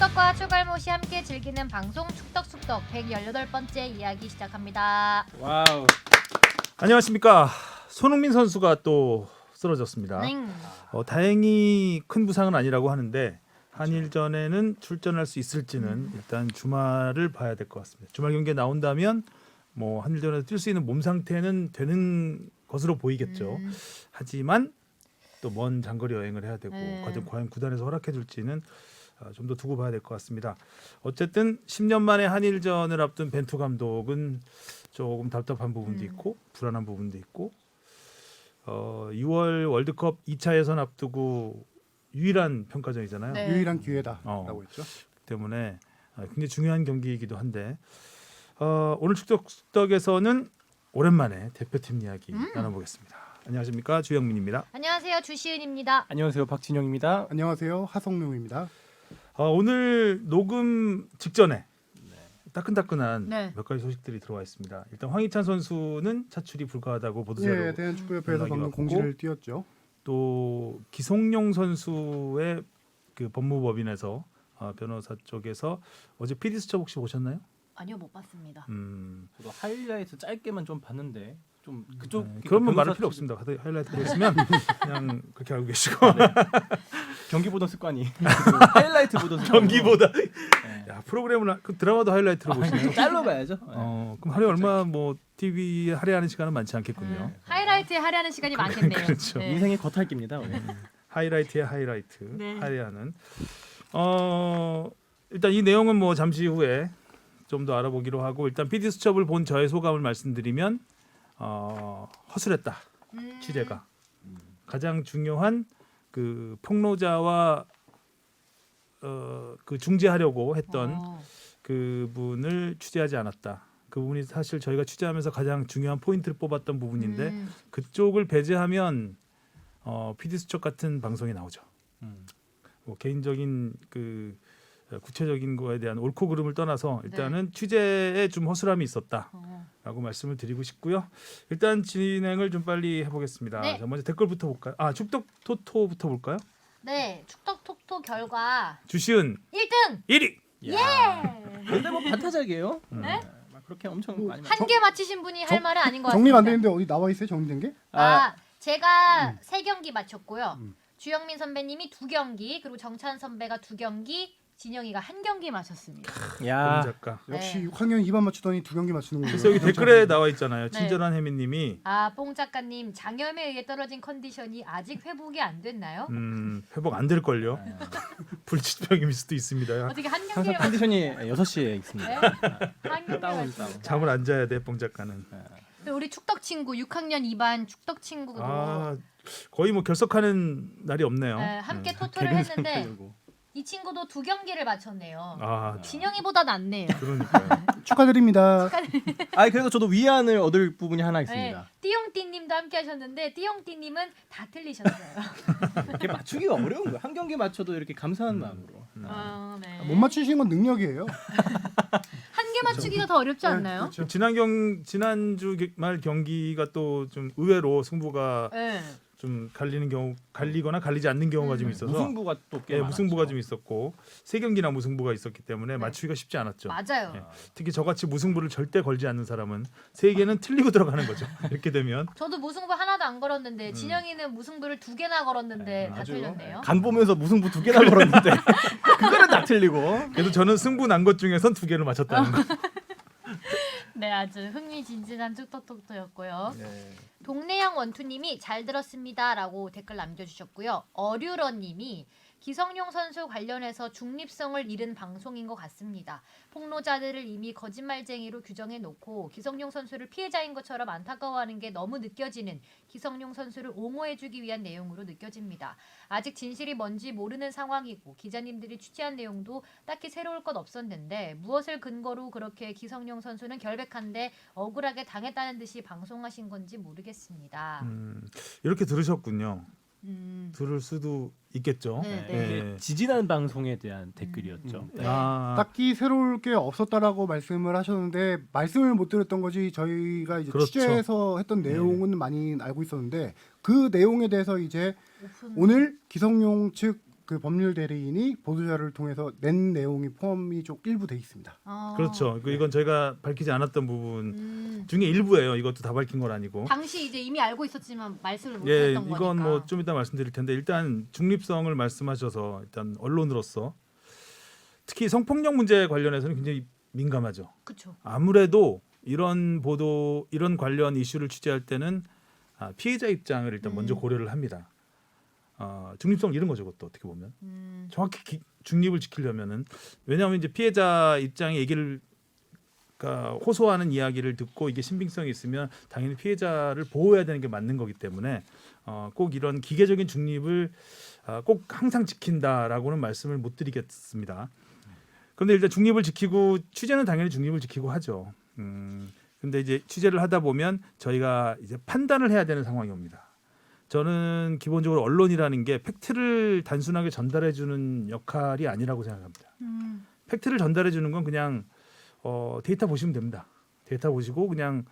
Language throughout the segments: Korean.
축덕과 추갈못이 함께 즐기는 방송 축덕숙덕 118번째 이야기 시작합니다. 와우. 안녕하십니까. 손흥민 선수가 또 쓰러졌습니다. 네. 다행히 큰 부상은 아니라고 하는데 한일전에는 출전할 수 있을지는 일단 주말을 봐야 될 것 같습니다. 주말 경기에 나온다면 뭐 한일전에서 뛸 수 있는 몸 상태는 되는 것으로 보이겠죠. 하지만 또 먼 장거리 여행을 해야 되고 과연 구단에서 허락해 줄지는 좀 더 두고 봐야 될 것 같습니다. 어쨌든 10년 만에 한일전을 앞둔 벤투 감독은 조금 답답한 부분도 있고 불안한 부분도 있고 6월 월드컵 2차 예선 앞두고 유일한 평가전이잖아요. 네. 유일한 기회다라고 했죠. 때문에 굉장히 중요한 경기이기도 한데 오늘 축덕에서는 오랜만에 대표팀 이야기 나눠보겠습니다. 안녕하십니까, 주영민입니다. 안녕하세요, 주시은입니다. 안녕하세요, 박진영입니다. 안녕하세요, 하성룡입니다. 오늘 녹음 직전에 따끈따끈한 네. 몇 가지 소식들이 들어와 있습니다. 일단 황희찬 선수는 차출이 불가하다고 보도자료 예, 대한축구협회에서 연락이 방금 왔고, 공지를 띄웠죠. 또 기성용 선수의 그 법무법인에서 변호사 쪽에서 어제 PD 수첩 혹시 보셨나요? 아니요, 못 봤습니다. 저도 하이라이트 짧게만 좀 봤는데 좀 그쪽 그런 건 말할 변호사 필요 측- 없습니다. 하이라이트 보시면 그냥 그렇게 알고 계시고 경기 보던 습관이 하이라이트 보던 습관이. 경기보다 네. 야, 프로그램을 그 드라마도 하이라이트로 보시네요. 짤로 봐야죠. 네. 그럼 하루에 얼마 뭐 TV 할애하는 시간은 많지 않겠군요. 하이라이트에 하려는 시간이 많겠네요. 그렇죠. 네. 인생의 겉핥기입니다. 오늘. 하이라이트의 하이라이트 네. 할애하는. 일단 이 내용은 뭐 잠시 후에 좀 더 알아보기로 하고 일단 PD 수첩을 본 저의 소감을 말씀드리면 허술했다. 취재가 가장 중요한 그 폭로자와 그 중재하려고 했던 그분을 취재하지 않았다. 그 부분이 사실 저희가 취재하면서 가장 중요한 포인트를 뽑았던 부분인데 그쪽을 배제하면 PD 수첩 같은 방송이 나오죠. 뭐 개인적인 그 구체적인 거에 대한 옳고 그름을 떠나서 일단은 취재에 좀 허술함이 있었다라고 말씀을 드리고 싶고요. 일단 진행을 좀 빨리 해보겠습니다. 네. 자, 먼저 댓글부터 볼까요? 축덕 토토부터 볼까요? 네, 축덕톡토 결과 주시은 1등! 1위. 예! 근데 뭐 반타작이에요. 네? 막 그렇게 엄청 많이. 한 개 맞히신 분이 할 말은 아닌 것 같습니다. 정리가 안 되는데 어디 나와 있어요? 정리된 게? 제가 3경기 맞췄고요. 주영민 선배님이 2경기, 그리고 정찬 선배가 2경기, 진영이가 1경기 맞췄습니다. 야. 작가. 역시 네. 6학년 2반 맞추더니 2경기 맞추는 거예요. 그래서 여기 댓글에 나와 있잖아요. 네. 친절한 혜민님이 뽕 작가님, 장염에 의해 떨어진 컨디션이 아직 회복이 안 됐나요? 회복 안 될 걸요. 불치병일 수도 있습니다. 어떻게 한 항상 경기를 컨디션이 6시에 있습니다. 네? 한 경기를 다운. 맞췄습니다. 잠을 안 자야 돼, 뽕 작가는. 또 우리 축덕 친구 6학년 2반 축덕 친구도 거의 뭐 결석하는 날이 없네요. 함께 토토를 개근 했는데 상태고. 이 친구도 2경기를 맞췄네요. 아, 진영이보다 낫네요. 그러니까요. 축하드립니다. 그래도 저도 위안을 얻을 부분이 하나 있습니다. 띠용띠님도 함께 하셨는데 띠용띠님은 다 틀리셨어요. 이렇게 맞추기가 어려운 거예요. 한 경기 맞춰도 이렇게 감사한 마음으로. 네. 못 맞추시는 건 능력이에요. 한 개 맞추기가 더 어렵지 않나요? 그렇죠. 지난주 말 경기가 또 좀 의외로 승부가 네. 좀 갈리거나 갈리지 않는 경우가 좀 있어서 무승부가 또 꽤 무승부가 많았죠. 좀 있었고 3경기나 무승부가 있었기 때문에 맞추기가 쉽지 않았죠. 맞아요. 예. 특히 저같이 무승부를 절대 걸지 않는 사람은 3개는 틀리고 들어가는 거죠. 이렇게 되면 저도 무승부 하나도 안 걸었는데 진영이는 무승부를 2개나 걸었는데 다 아주 틀렸네요. 간 보면서 무승부 2개나 걸었는데 그거는 다 틀리고. 그래도 저는 승부 난 것 중에선 2개를 맞췄다는 거. 네, 아주 흥미진진한 축덕톡톡였고요. 네. 동네양 원투님이 잘 들었습니다라고 댓글 남겨주셨고요. 어류러님이 기성용 선수 관련해서 중립성을 잃은 방송인 것 같습니다. 폭로자들을 이미 거짓말쟁이로 규정해놓고 기성용 선수를 피해자인 것처럼 안타까워하는 게 너무 느껴지는 기성용 선수를 옹호해주기 위한 내용으로 느껴집니다. 아직 진실이 뭔지 모르는 상황이고 기자님들이 취재한 내용도 딱히 새로울 것 없었는데 무엇을 근거로 그렇게 기성용 선수는 결백한데 억울하게 당했다는 듯이 방송하신 건지 모르겠습니다. 이렇게 들으셨군요. 들을 수도 있겠죠. 네, 네. 지지난 방송에 대한 댓글이었죠. 네. 딱히 새로울 게 없었다라고 말씀을 하셨는데 말씀을 못 드렸던 거지 저희가 이제 그렇죠. 취재해서 했던 내용은 많이 알고 있었는데 그 내용에 대해서 이제 오픈. 오늘 기성용 측 그 법률 대리인이 보도자료를 통해서 낸 내용이 포함이 좀 일부 돼 있습니다. 그렇죠. 이건 저희가 밝히지 않았던 부분 중에 일부예요. 이것도 다 밝힌 건 아니고. 당시 이제 이미 알고 있었지만 말씀을 못 예, 했던 거니까. 이건 뭐 좀 이따 말씀드릴 텐데 일단 중립성을 말씀하셔서 일단 언론으로서 특히 성폭력 문제 관련해서는 굉장히 민감하죠. 그렇죠. 아무래도 이런 보도, 이런 관련 이슈를 취재할 때는 피해자 입장을 일단 먼저 고려를 합니다. 중립성을 잃은 거죠, 그것도 어떻게 보면. 정확히 중립을 지키려면은 왜냐하면 이제 피해자 입장의 얘기를 호소하는 이야기를 듣고 이게 신빙성이 있으면 당연히 피해자를 보호해야 되는 게 맞는 거기 때문에 꼭 이런 기계적인 중립을 꼭 항상 지킨다라고는 말씀을 못 드리겠습니다. 그런데 일단 중립을 지키고 취재는 당연히 중립을 지키고 하죠. 근데 이제 취재를 하다 보면 저희가 이제 판단을 해야 되는 상황이 옵니다. 저는 기본적으로 언론이라는 게 팩트를 단순하게 전달해 주는 역할이 아니라고 생각합니다. 팩트를 전달해 주는 건 그냥 데이터 보시면 됩니다. 데이터 보시고 그냥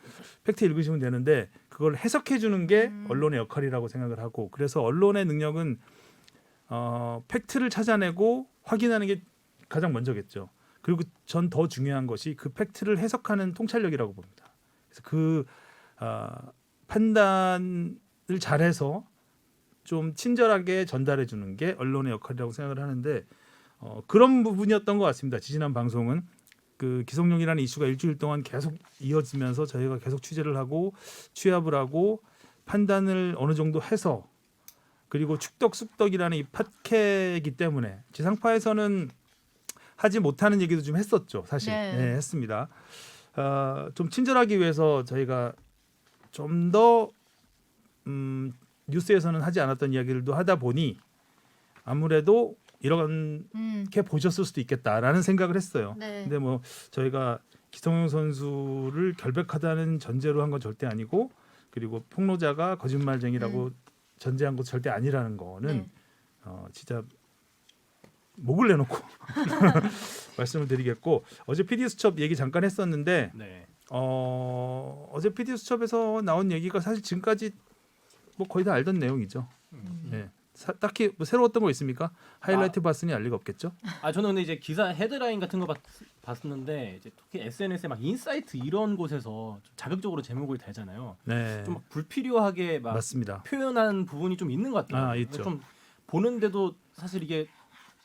팩트 읽으시면 되는데 그걸 해석해 주는 게 언론의 역할이라고 생각을 하고 그래서 언론의 능력은 팩트를 찾아내고 확인하는 게 가장 먼저겠죠. 그리고 전 더 중요한 것이 그 팩트를 해석하는 통찰력이라고 봅니다. 그래서 그 판단을 잘해서 좀 친절하게 전달해 주는 게 언론의 역할이라고 생각을 하는데 그런 부분이었던 것 같습니다. 지지난 방송은 그 기성용이라는 이슈가 일주일 동안 계속 이어지면서 저희가 계속 취재를 하고 취합을 하고 판단을 어느 정도 해서 그리고 축덕 쑥덕이라는 이 팟캐이기 때문에 지상파에서는 하지 못하는 얘기도 좀 했었죠. 사실 네. 했습니다. 좀 친절하기 위해서 저희가 좀 더 뉴스에서는 하지 않았던 이야기들도 하다 보니 아무래도 이렇게 보셨을 수도 있겠다라는 생각을 했어요. 네. 근데 뭐 저희가 기성용 선수를 결백하다는 전제로 한 건 절대 아니고 그리고 폭로자가 거짓말쟁이라고 전제한 것도 절대 아니라는 거는 네. 진짜 목을 내놓고 말씀을 드리겠고 어제 PD 수첩 얘기 잠깐 했었는데 네. 어제 PD 수첩에서 나온 얘기가 사실 지금까지 뭐 거의 다 알던 내용이죠. 네. 딱히 뭐 새로웠던 거 있습니까? 하이라이트 봤으니 알 리가 없겠죠. 저는 근데 이제 기사 헤드라인 같은 거 봤었는데 이제 특히 SNS에 막 인사이트 이런 곳에서 좀 자극적으로 제목을 달잖아요. 네, 좀 막 불필요하게 막 맞습니다. 표현한 부분이 좀 있는 것 같아요. 있죠. 좀 보는데도 사실 이게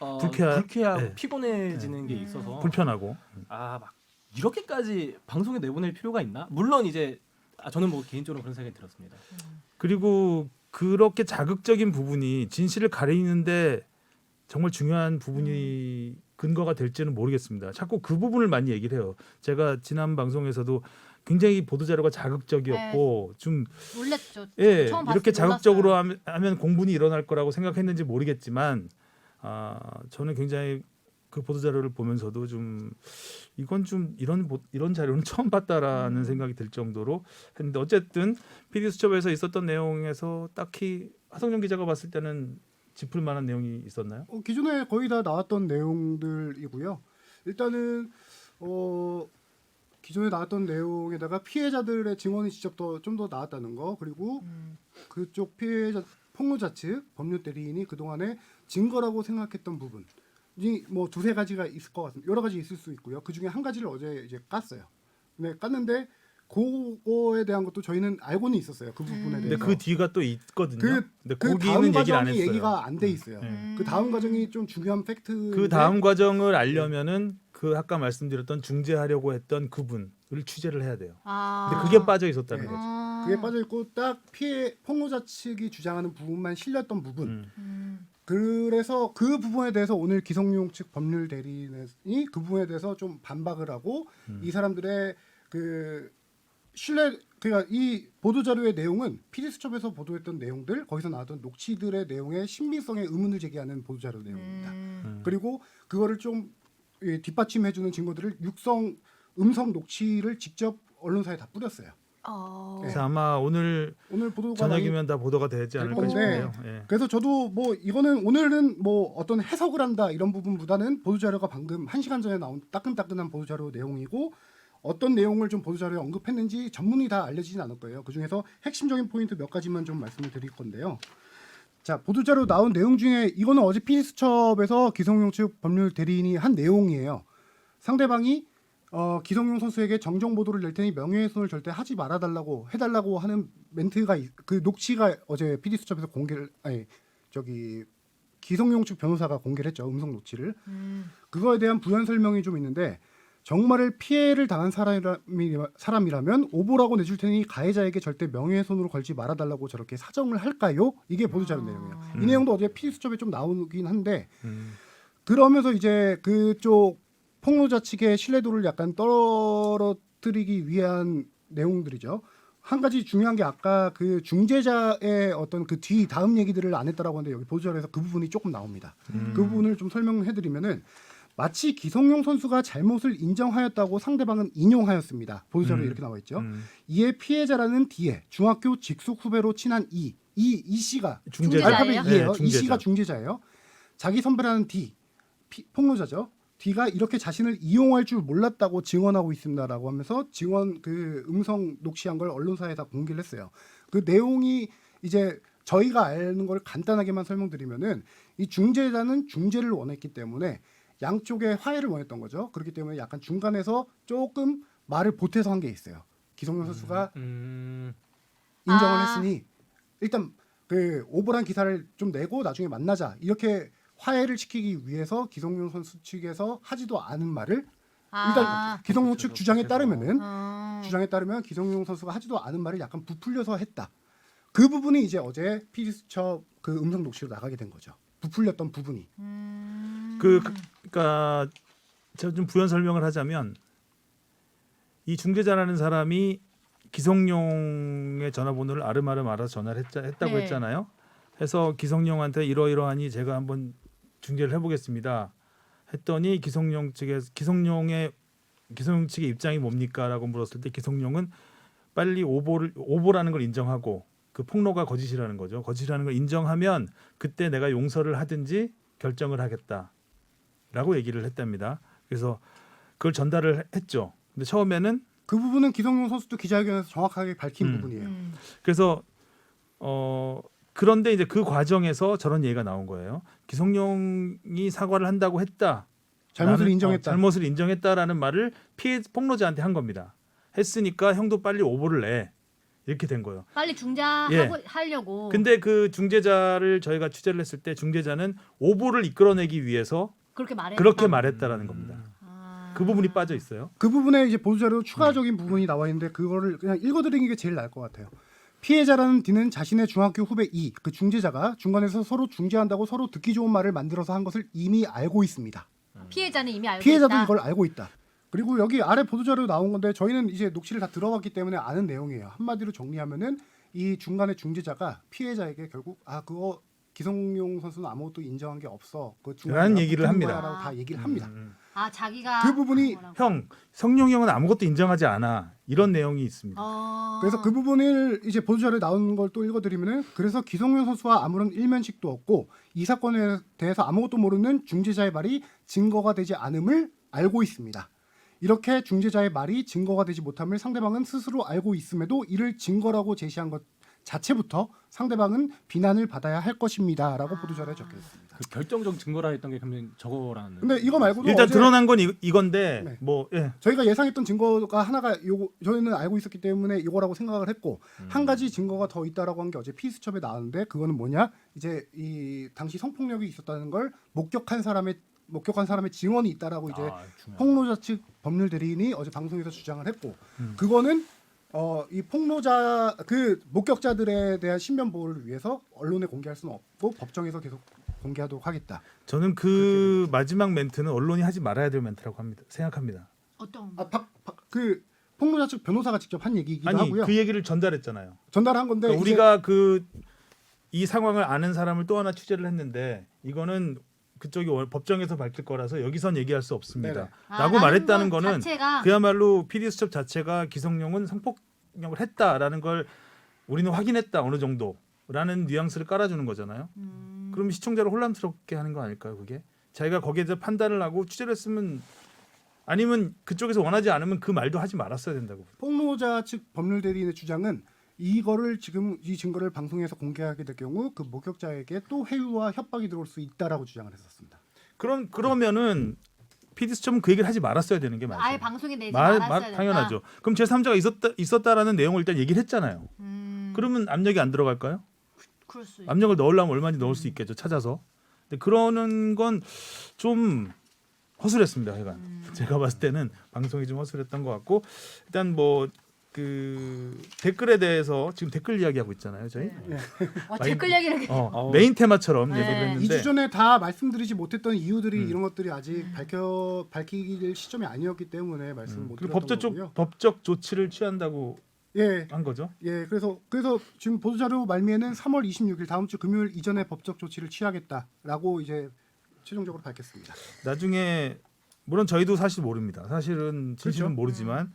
불쾌하고 네. 피곤해지는 게 있어서 불편하고 막 이렇게까지 방송에 내보낼 필요가 있나? 물론 이제 저는 뭐 개인적으로 그런 생각이 들었습니다. 그리고 그렇게 자극적인 부분이 진실을 가리는데 정말 중요한 부분이 근거가 될지는 모르겠습니다. 자꾸 그 부분을 많이 얘기를 해요. 제가 지난 방송에서도 굉장히 보도자료가 자극적이었고 좀 놀랬죠. 예, 처음 이렇게 봤을 때 자극적으로 놀랐어요. 하면 공분이 일어날 거라고 생각했는지 모르겠지만 저는 굉장히 그 보도자료를 보면서도 좀 이건 좀 이런 자료는 처음 봤다라는 생각이 들 정도로 했는데 어쨌든 PD 수첩에서 있었던 내용에서 딱히 하성룡 기자가 봤을 때는 짚을 만한 내용이 있었나요? 기존에 거의 다 나왔던 내용들이고요. 일단은 기존에 나왔던 내용에다가 피해자들의 증언이 직접 좀 더 나왔다는 거 그리고 그쪽 피해자 폭로자 측 법률 대리인이 그동안에 증거라고 생각했던 부분이 뭐 두세 가지가 있을 것 같습니다. 여러 가지 있을 수 있고요. 그 중에 한 가지를 어제 이제 깠어요. 근데 깠는데 그거에 대한 것도 저희는 알고는 있었어요. 그 부분에 근데 대해서. 그 뒤가 또 있거든요. 근데 그 거기는 다음 얘기를 안 과정이 했어요. 얘기가 안 돼 있어요. 그 다음 과정이 좀 중요한 팩트. 그 다음 과정을 알려면은 그 아까 말씀드렸던 중재하려고 했던 그분을 취재를 해야 돼요. 근데 그게 빠져 있었다는 네. 거죠. 그게 빠져 있고 딱 피해 폭로자 측이 주장하는 부분만 실렸던 부분. 그래서 그 부분에 대해서 오늘 기성용 측 법률 대리인이 그 부분에 대해서 좀 반박을 하고 이 사람들의 그 신뢰 그러니까 이 보도 자료의 내용은 PD 수첩에서 보도했던 내용들 거기서 나왔던 녹취들의 내용의 신빙성에 의문을 제기하는 보도 자료 내용입니다. 그리고 그거를 좀 뒷받침해주는 증거들을 음성 녹취를 직접 언론사에 다 뿌렸어요. 그래서 아마 오늘 보도가 저녁이면 다 보도가 되지 않을까 건데, 싶네요. 예. 그래서 저도 뭐 이거는 오늘은 뭐 어떤 해석을 한다 이런 부분보다는 보도자료가 방금 1시간 전에 나온 따끈따끈한 보도자료 내용이고 어떤 내용을 좀 보도자료에 언급했는지 전문이 다 알려지진 않을 거예요. 그중에서 핵심적인 포인트 몇 가지만 좀 말씀을 드릴 건데요. 자, 보도자료 나온 내용 중에 이거는 어제 PD수첩에서 기성용 측 법률 대리인이 한 내용이에요. 상대방이 기성용 선수에게 정정 보도를 낼 테니 명예훼손을 절대 하지 말아달라고 해달라고 하는 멘트가 그 녹취가 어제 PD수첩에서 기성용 측 변호사가 공개를 했죠. 음성 녹취를. 그거에 대한 부연 설명이 좀 있는데 정말을 피해를 당한 사람이라면 오보라고 내줄 테니 가해자에게 절대 명예훼손으로 걸지 말아달라고 저렇게 사정을 할까요? 이게 보도자료 내용이에요. 이 내용도 어제 PD수첩에 좀 나오긴 한데 그러면서 이제 그쪽 폭로자 측의 신뢰도를 약간 떨어뜨리기 위한 내용들이죠. 한 가지 중요한 게 아까 그 중재자의 어떤 그 뒤 다음 얘기들을 안 했다라고 하는데 여기 보도자료에서 그 부분이 조금 나옵니다. 그 부분을 좀 설명해드리면은 마치 기성용 선수가 잘못을 인정하였다고 상대방은 인용하였습니다. 보도자료에 이렇게 나와 있죠. 이에 피해자라는 D의 중학교 직속 후배로 친한 이 씨가 중재자. 중재자예요? 알파벳 E예요. 네, 이 씨가 중재자. 중재자예요. 자기 선배라는 D 폭로자죠. D가 이렇게 자신을 이용할 줄 몰랐다고 증언하고 있습니다라고 하면서 증언 그 음성 녹취한 걸 언론사에 다 공개를 했어요. 그 내용이 이제 저희가 아는 걸 간단하게만 설명드리면은 이 중재자는 중재를 원했기 때문에 양쪽의 화해를 원했던 거죠. 그렇기 때문에 약간 중간에서 조금 말을 보태서 한 게 있어요. 기성용 선수가 인정을 했으니 일단 그 오버란 기사를 좀 내고 나중에 만나자 이렇게 화해를 시키기 위해서 기성용 선수 측에서 하지도 않은 말을 일단 기성용 측 주장에 따르면 기성용 선수가 하지도 않은 말을 약간 부풀려서 했다. 그 부분이 이제 어제 PD수첩 그 음성 녹취로 나가게 된 거죠. 부풀렸던 부분이. 그러니까 제가 좀 부연 설명을 하자면 이 중재자라는 사람이 기성용의 전화번호를 아름아름 알아서 전화를 했다고 네. 했잖아요. 해서 기성용한테 이러이러하니 제가 한번 중재를 해보겠습니다. 했더니 기성용 측의 입장이 뭡니까라고 물었을 때 기성용은 빨리 오보라는 걸 인정하고 그 폭로가 거짓이라는 거죠. 거짓이라는 걸 인정하면 그때 내가 용서를 하든지 결정을 하겠다라고 얘기를 했답니다. 그래서 그걸 전달을 했죠. 근데 처음에는 그 부분은 기성용 선수도 기자회견에서 정확하게 밝힌 부분이에요. 그래서 그런데 이제 그 과정에서 저런 얘기가 나온 거예요. 기성용이 사과를 한다고 했다. 잘못을 인정했다. 잘못을 인정했다라는 말을 폭로자한테 한 겁니다. 했으니까 형도 빨리 오보를 내. 이렇게 된 거예요. 빨리 중재하고 예. 하려고. 근데 그 중재자를 저희가 취재를 했을 때 중재자는 오보를 이끌어내기 위해서 그렇게 말했다라는 겁니다. 그 부분이 빠져 있어요. 그 부분에 이제 보도자료 추가적인 부분이 나와 있는데 그거를 그냥 읽어드리는 게 제일 나을 것 같아요. 피해자라는 D는 자신의 중학교 후배 E, 그 중재자가 중간에서 서로 중재한다고 서로 듣기 좋은 말을 만들어서 한 것을 이미 알고 있습니다. 피해자는 이미 알고 피해자도 있다. 이걸 알고 있다. 그리고 여기 아래 보도자료 나온 건데 저희는 이제 녹취를 다 들어봤기 때문에 아는 내용이에요. 한마디로 정리하면은 이 중간에 중재자가 피해자에게 결국 그거 기성용 선수는 아무것도 인정한 게 없어. 그 라는 얘기를 합니다. 라고 다 얘기를 합니다. 자기가 그 부분이 형, 성룡이 형은 아무것도 인정하지 않아. 이런 내용이 있습니다. 그래서 그 부분을 이제 보도자료에 나오는 걸 또 읽어드리면은 그래서 기성용 선수와 아무런 일면식도 없고 이 사건에 대해서 아무것도 모르는 중재자의 말이 증거가 되지 않음을 알고 있습니다. 이렇게 중재자의 말이 증거가 되지 못함을 상대방은 스스로 알고 있음에도 이를 증거라고 제시한 것 자체부터 상대방은 비난을 받아야 할 것입니다라고 보도자료에 적혀 있습니다. 그 결정적 증거라 했던 게 그냥 저거라는. 근데 이거 말고도 일단 어제 드러난 건 이건데 네. 저희가 예상했던 증거가 하나가 요거 저희는 알고 있었기 때문에 이거라고 생각을 했고 한 가지 증거가 더 있다라고 한 게 어제 피수첩에 나왔는데 그거는 뭐냐? 이제 이 당시 성폭력이 있었다는 걸 목격한 사람의 증언이 있다라고 이제 폭로자 측 법률 대리인이 어제 방송에서 주장을 했고 그거는 이 폭로자 그 목격자들에 대한 신변 보호를 위해서 언론에 공개할 수는 없고 법정에서 계속 공개하도록 하겠다. 저는 그 마지막 멘트는 언론이 하지 말아야 될 멘트라고 생각합니다. 어떤? 그 폭로자 측 변호사가 직접 한 얘기이기도 아니 하고요. 그 얘기를 전달했잖아요. 전달한 건데 그러니까 우리가 이 상황을 아는 사람을 또 하나 취재를 했는데 이거는 그쪽이 법정에서 밝힐 거라서 여기선 얘기할 수 없습니다. 네네. 라고 말했다는 거는 자체가 그야말로 PD수첩 자체가 기성용은 성폭력을 했다라는 걸 우리는 확인했다 어느 정도라는 뉘앙스를 깔아주는 거잖아요. 그럼 시청자를 혼란스럽게 하는 거 아닐까요? 그게 자기가 거기에 대해서 판단을 하고 취재를 했으면 아니면 그쪽에서 원하지 않으면 그 말도 하지 말았어야 된다고. 폭로자 측 법률 대리인의 주장은 이거를 지금 이 증거를 방송에서 공개하게 될 경우 그 목격자에게 또 회유와 협박이 들어올 수 있다라고 주장을 했었습니다. 그러면은 PD 수첩은 그 얘기를 하지 말았어야 되는 게 맞아요. 아예 방송에 내지 말았어야 된다. 당연하죠. 그럼 제3자가 있었다라는 내용을 일단 얘기를 했잖아요. 그러면 압력이 안 들어갈까요? 그럴 수 있. 압력을 넣으려면 얼마든지 넣을 수 있겠죠. 찾아서. 근데 그러는 건 좀 허술했습니다. 하여간 제가 봤을 때는 방송이 좀 허술했던 것 같고 일단 뭐 그 댓글에 대해서 지금 댓글 이야기하고 있잖아요. 저희 댓글 얘기를 메인 테마처럼 네. 얘기를 했는데 2주 전에 다 말씀드리지 못했던 이유들이 이런 것들이 아직 밝힐 시점이 아니었기 때문에 말씀을 못 그리고 드렸던 거고요. 법적 조치를 취한다고 예. 한 거죠. 예, 그래서 지금 보도자료 말미에는 3월 26일 다음 주 금요일 이전에 법적 조치를 취하겠다라고 이제 최종적으로 밝혔습니다. 나중에 물론 저희도 사실 모릅니다. 사실은 진실은 그렇죠. 모르지만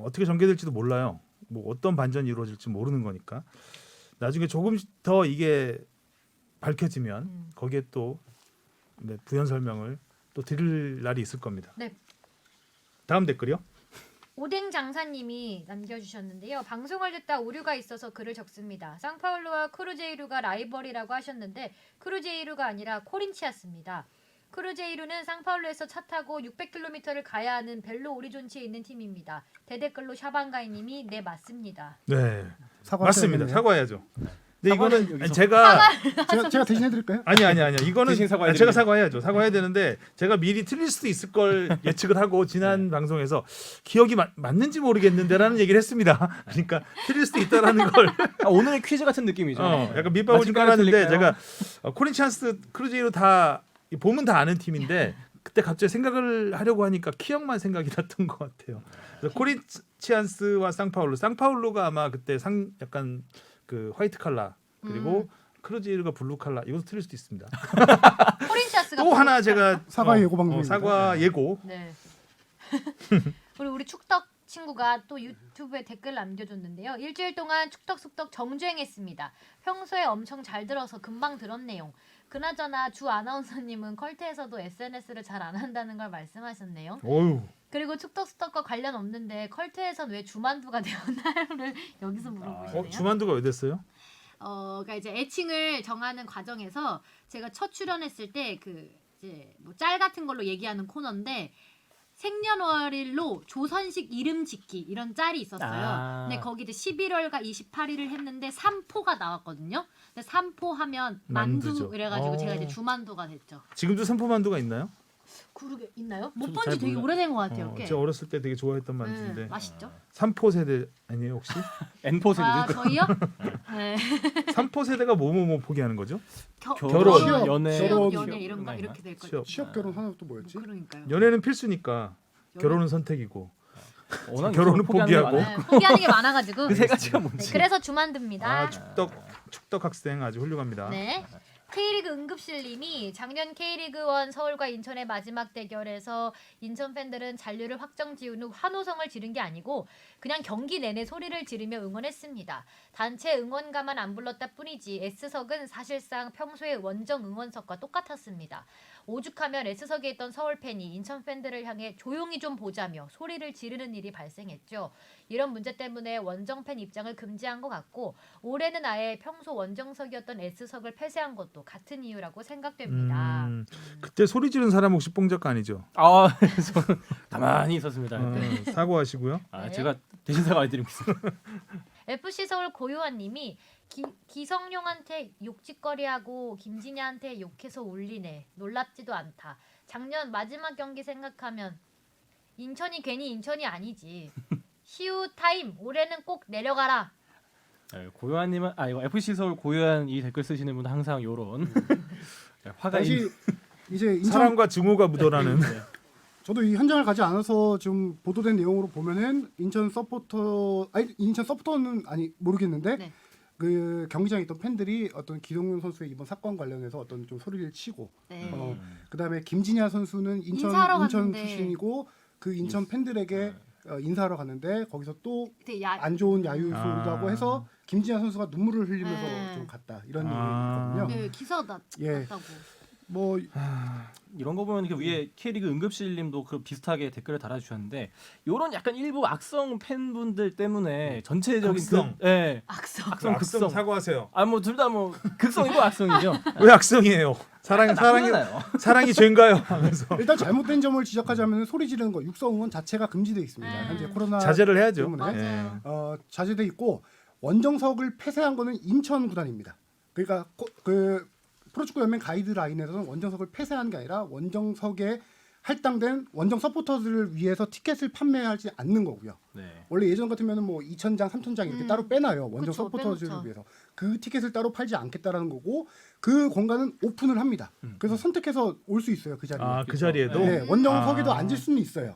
어떻게 전개될지도 몰라요. 뭐 어떤 반전이 이루어질지 모르는 거니까 나중에 조금씩 더 이게 밝혀지면 거기에 또 부연 설명을 또 드릴 날이 있을 겁니다. 네. 다음 댓글이요. 오뎅 장사님이 남겨주셨는데요. 방송을 듣다 오류가 있어서 글을 적습니다. 상파울루와 크루제이루가 라이벌이라고 하셨는데 크루제이루가 아니라 코린치아스입니다. 크루제이루는 상파울루에서 차 타고 600km를 가야 하는 벨로 오리존치에 있는 팀입니다. 대댓글로 샤방가이님이 네 맞습니다. 네, 사과하셔야겠네요. 맞습니다. 사과해야죠. 근데 사과는 이거는 여기서- 제가 대신해 드릴까요? 아니야. 이거는 대신 사과해드리겠습니다. 제가 사과해야죠. 사과해야 되는데 제가 미리 틀릴 수도 있을 걸 예측을 하고 지난 방송에서 기억이 맞는지 모르겠는데라는 얘기를 했습니다. 그러니까 틀릴 수도 있다라는 걸 오늘의 퀴즈 같은 느낌이죠. 약간 밑밥을 좀 맞을까요, 깔았는데 틀릴까요? 제가 코린치안스 크루제이로 다 보면 다 아는 팀인데 그때 갑자기 생각을 하려고 하니까 키역만 생각이 났던 것 같아요. 그래서 코린치안스와 상파울루가 아마 그때 약간 그 화이트 칼라 그리고 크루제이루가 블루 칼라 이것도 틀릴 수도 있습니다. 코린치아스가 또 하나 제가 사과 예고 방송입니다. 사과 예고. 네. 그리고 우리 축덕 친구가 또 유튜브에 댓글 남겨줬는데요. 일주일 동안 축덕숙덕 정주행했습니다. 평소에 엄청 잘 들어서 금방 들었네요. 그나저나 주 아나운서님은 컬트에서도 SNS를 잘 안 한다는 걸 말씀하셨네요. 어유. 그리고 축덕숙덕과 관련 없는데 컬트에선 왜 주만두가 되었나요를 여기서 물어보시네요. 주만두가 왜 됐어요? 그러니까 이제 애칭을 정하는 과정에서 제가 첫 출연했을 때 그 이제 뭐 짤 같은 걸로 얘기하는 코너인데 생년월일로 조선식 이름 짓기 이런 짤이 있었어요. 아. 근데 거기 이제 11월과 28일을 했는데 삼포가 나왔거든요. 근데 삼포 하면 만두 만두죠. 이래가지고 제가 이제 주만두가 됐죠. 지금도 삼포만두가 있나요? 그러게 있나요? 못 저도 본 잘 지 되게 몰라요. 오래된 것 같아요. 꽤. 제가 어렸을 때 되게 좋아했던 만두인데 맛있죠? 삼포 세대 아니에요 혹시? N4 세대 아 저희요? 네. 삼포 세대가 뭐뭐 포기하는 거죠? 결혼, 취업, 연애, 취업, 결혼, 연애 이런 거 아닌가? 이렇게 될 거예요. 취업. 취업 결혼 하나 또 뭐였지? 그러니까요. 연애는 필수니까 연애- 결혼은 선택이고 워낙 결혼은 포기하는 게 포기하고. 많아요. 네, 포기하는 게 많아가지고. 그 세 가지가 네, 뭔지. 그래서 주만두입니다. 아 축덕 학생 아주 훌륭합니다. 네. K리그 응급실님이 작년 K리그 1 서울과 인천의 마지막 대결에서 인천 팬들은 잔류를 확정 지은 후 환호성을 지른 게 아니고 그냥 경기 내내 소리를 지르며 응원했습니다. 단체 응원가만 안 불렀다 뿐이지 S석은 사실상 평소의 원정 응원석과 똑같았습니다. 오죽하면 S석에 있던 서울 팬이 인천 팬들을 향해 조용히 좀 보자며 소리를 지르는 일이 발생했죠. 이런 문제 때문에 원정 팬 입장을 금지한 것 같고 올해는 아예 평소 원정석이었던 S석을 폐쇄한 것도 같은 이유라고 생각됩니다. 그때 소리 지른 사람 혹시 뽕 작가 아니죠? 저는 가만히 있었습니다. 사과하시고요. 네. 제가 대신 사과해드리고 있습니다. FC 서울 고요한님이 기성용한테 욕짓거리하고 김진야한테 욕해서 울리네. 놀랍지도 않다. 작년 마지막 경기 생각하면 인천이 괜히 인천이 아니지. 시우 타임 올해는 꼭 내려가라. 고요한님은 이거 FC 서울 고요한 이 댓글 쓰시는 분은 항상 요런 화가 있는. 다시 이제 인천 사랑과 증오가 묻어나는 저도 이 현장을 가지 않아서 좀 보도된 내용으로 보면은 인천 서포터는 아니 모르겠는데 네. 그 경기장에 있던 팬들이 어떤 기성용 선수의 이번 사건 관련해서 어떤 좀 소리를 치고 네. 그다음에 김진야 선수는 인사하러 인천 갔는데. 출신이고 그 인천 팬들에게 인사하러 갔는데 거기서 또 되게 안 좋은 야유 소리라고 해서 김진야 선수가 눈물을 흘리면서 네. 좀 갔다 이런 아. 얘기거든요. 네, 기사 났다고. 뭐 이런 거 보면 이렇게 위에 K리그 응급실님도 그 비슷하게 댓글을 달아주셨는데 이런 약간 일부 악성 팬분들 때문에 전체적인 극성. 예, 악성. 악성 극성. 사과하세요. 아 뭐 둘 다 뭐 극성이고 악성이죠. 왜 악성이에요? 사랑이 나쁘잖아요. 사랑이 죄인가요? 하면서 일단 잘못된 점을 지적하자면 소리 지르는 거 육성 응원 자체가 금지돼 있습니다. 현재 코로나 자제를 해야죠. 때문에. 맞아요. 자제돼 있고 원정석을 폐쇄한 거는 인천 구단입니다. 그러니까 그 프로축구 연맹 가이드라인에서는 원정석을 폐쇄한 게 아니라 원정석에 할당된 원정 서포터들을 위해서 티켓을 판매하지 않는 거고요. 네. 원래 예전 같으면은 뭐 2,000장, 3,000장 이렇게 따로 빼놔요. 원정 그쵸, 서포터들을 빼놓죠. 위해서. 그 티켓을 따로 팔지 않겠다라는 거고 그 공간은 오픈을 합니다. 그래서 선택해서 올 수 있어요. 그 자리에. 그 자리에도. 네, 원정석에도 앉을 수는 있어요.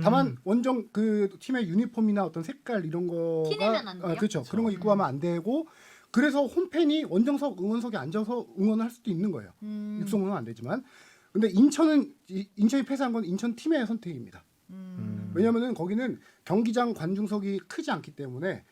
다만 원정 그 팀의 유니폼이나 어떤 색깔 이런 거가 티내면 안 돼요? 그렇죠. 그런 거 입고 가면 안 되고 그래서 홈팬이 원정석 응원석에 앉아서 응원을 할 수도 있는 거예요. 육성 응원 안 되지만. 근데 인천이 폐쇄한 건 인천 팀의 선택입니다. 왜냐면은 거기는 경기장 관중석이 크지 않기 때문에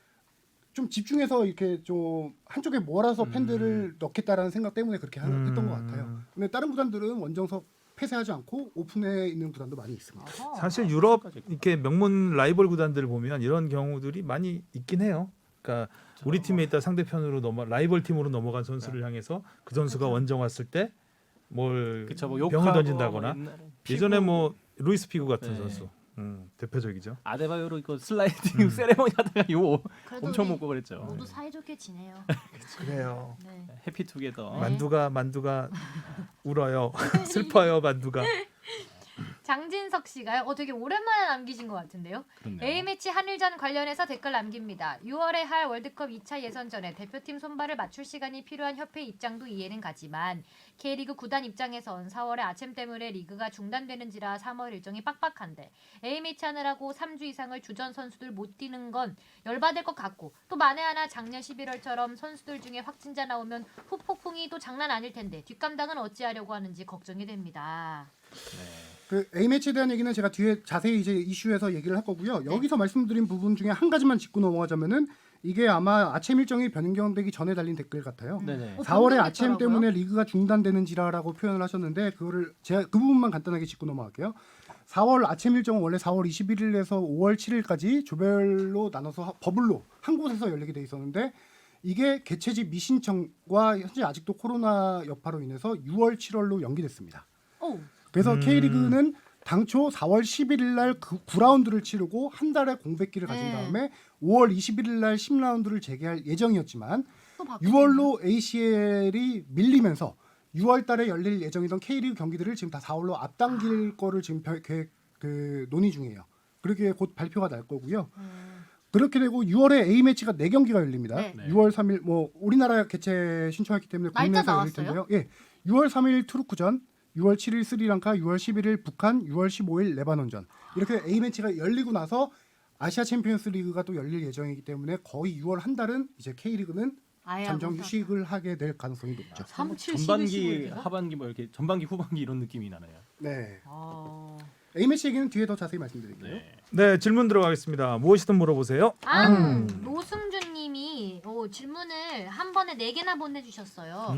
좀 집중해서 이렇게 좀 한쪽에 몰아서 팬들을 넣겠다라는 생각 때문에 그렇게 했던 것 같아요. 근데 다른 구단들은 원정석 폐쇄하지 않고 오픈해 있는 구단도 많이 있습니다. 어허. 사실 유럽 이렇게 명문 라이벌 구단들 보면 이런 경우들이 많이 있긴 해요. 그러니까 우리 팀에 있다 상대편으로 라이벌 팀으로 넘어간 선수를 향해서 그 선수가 원정 왔을 때 뭘 그쵸, 뭐 병을 욕하고 던진다거나 뭐 예전에 뭐 루이스 피구 같은 네. 선수 대표적이죠. 아데바요로 이거 슬라이딩 세레머니 하다가 요 그래도 엄청 우리 먹고 그랬죠. 모두 사이좋게 지내요. 그래요. 네. 해피투게더. 네. 만두가 울어요. 슬퍼요 만두가. 장진석 씨가요. 되게 오랜만에 남기신 것 같은데요. 그렇네요. A매치 한일전 관련해서 댓글 남깁니다. 6월에 할 월드컵 2차 예선전에 대표팀 손발을 맞출 시간이 필요한 협회 입장도 이해는 가지만 K리그 구단 입장에선 4월에 아침 때문에 리그가 중단되는지라 3월 일정이 빡빡한데 A매치 하느라고 3주 이상을 주전 선수들 못 뛰는 건 열받을 것 같고 또 만에 하나 작년 11월처럼 선수들 중에 확진자 나오면 후폭풍이 또 장난 아닐 텐데 뒷감당은 어찌하려고 하는지 걱정이 됩니다. 그 A매치에 대한 얘기는 제가 뒤에 자세히 이제 이슈에서 얘기를 할 거고요. 여기서 말씀드린 부분 중에 한 가지만 짚고 넘어가자면은 이게 아마 아침 일정이 변경되기 전에 달린 댓글 같아요. 네네. 4월에 아침 변경됐더라고요. 때문에 리그가 중단되는지라라고 표현을 하셨는데 그거를 제가 그 부분만 간단하게 짚고 넘어갈게요. 4월 아침 일정은 원래 4월 21일에서 5월 7일까지 조별로 나눠서 버블로 한 곳에서 열리게 돼 있었는데 이게 개최지 미신청과 현재 아직도 코로나 여파로 인해서 6월 7월로 연기됐습니다. 오. 그래서 K리그는 당초 4월 11일 날 9라운드를 치르고 한 달의 공백기를 가진 네. 다음에 5월 21일 날 10라운드를 재개할 예정이었지만 또 바뀌었네요. 6월로 ACL이 밀리면서 6월 달에 열릴 예정이던 K리그 경기들을 지금 다 4월로 앞당길 거를 지금 계획 논의 중이에요. 그렇게 곧 발표가 날 거고요. 그렇게 되고 6월에 A매치가 4경기가 열립니다. 네. 6월 3일 뭐 우리나라 개최 신청했기 때문에 날짜 국내에서 열릴 나왔어요? 텐데요. 예. 6월 3일 투르크전, 6월 7일 스리랑카, 6월 11일 북한, 6월 15일 레바논전. 이렇게 A매치가 열리고 나서 아시아 챔피언스 리그가 또 열릴 예정이기 때문에 거의 6월 한 달은 이제 K리그는 아예 잠정 못 휴식을 하게 될 가능성이 높죠. 3, 7, 전반기, 11, 15 하반기 뭐 이렇게 전반기, 후반기 이런 느낌이 나네요. 네. 아. A매치 얘기는 뒤에 더 자세히 말씀드릴게요. 네. 네 질문 들어가겠습니다. 무엇이든 물어보세요. 노승준님이 질문을 한 번에 4개나 보내주셨어요.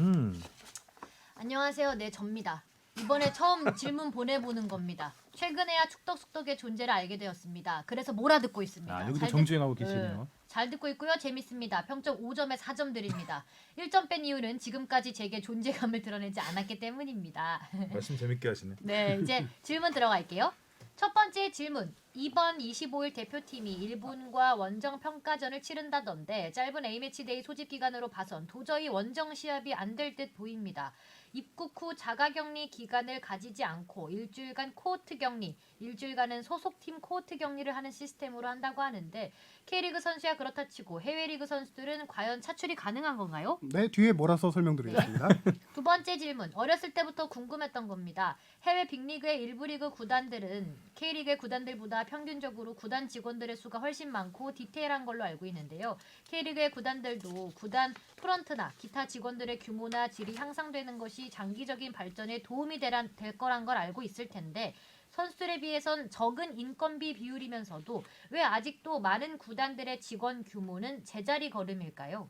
안녕하세요, 네 접니다. 이번에 처음 질문 보내보는 겁니다. 최근에야 축덕숙덕의 존재를 알게 되었습니다. 그래서 몰아듣고 있습니다. 아, 여기도 잘 정주행하고 듣- 계시네요. 잘 듣고 있고요. 재밌습니다. 평점 5점에 4점 드립니다. 1점 뺀 이유는 지금까지 제게 존재감을 드러내지 않았기 때문입니다. 말씀 재밌게 하시네. 네, 이제 질문 들어갈게요. 첫 번째 질문. 이번 25일 대표팀이 일본과 원정 평가전을 치른다던데 짧은 A매치 데이 소집 기간으로 봐선 도저히 원정 시합이 안 될 듯 보입니다. 입국 후 자가격리 기간을 가지지 않고 일주일간 코호트 격리, 일주일간은 소속팀 코호트 격리를 하는 시스템으로 한다고 하는데 K리그 선수야 그렇다 치고 해외 리그 선수들은 과연 차출이 가능한 건가요? 네, 뒤에 몰아서 설명드리겠습니다. 두 번째 질문. 어렸을 때부터 궁금했던 겁니다. 해외 빅리그의 일부 리그 구단들은 K리그의 구단들보다 평균적으로 구단 직원들의 수가 훨씬 많고 디테일한 걸로 알고 있는데요. K리그의 구단들도 구단 프런트나 기타 직원들의 규모나 질이 향상되는 것이 장기적인 발전에 도움이 될 거란 걸 알고 있을 텐데 선수들에 비해선 적은 인건비 비율이면서도 왜 아직도 많은 구단들의 직원 규모는 제자리 걸음일까요?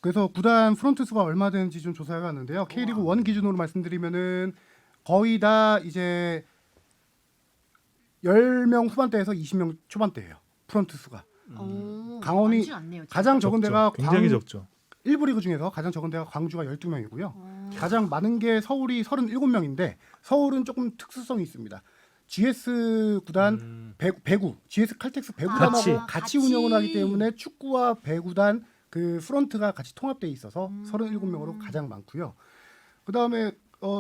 그래서 구단 프런트 수가 얼마 되는지 좀 조사해 봤는데요. K리그 1 기준으로 말씀드리면은 거의 다 이제 10명 후반대에서 20명 초반대예요. 프런트 수가. 강원이 많진 않네요, 진짜. 가장 적은 적죠. 데가 굉장히 적죠. 1부 리그 중에서 가장 적은 데가 광주가 12명이고요. 가장 많은 게 서울이 37명인데 서울은 조금 특수성이 있습니다. GS 구단 배구, GS 칼텍스 배구단하고 같이 운영을 하기 때문에 축구와 배구단 그 프런트가 같이 통합되어 있어서 37명으로 가장 많고요. 그다음에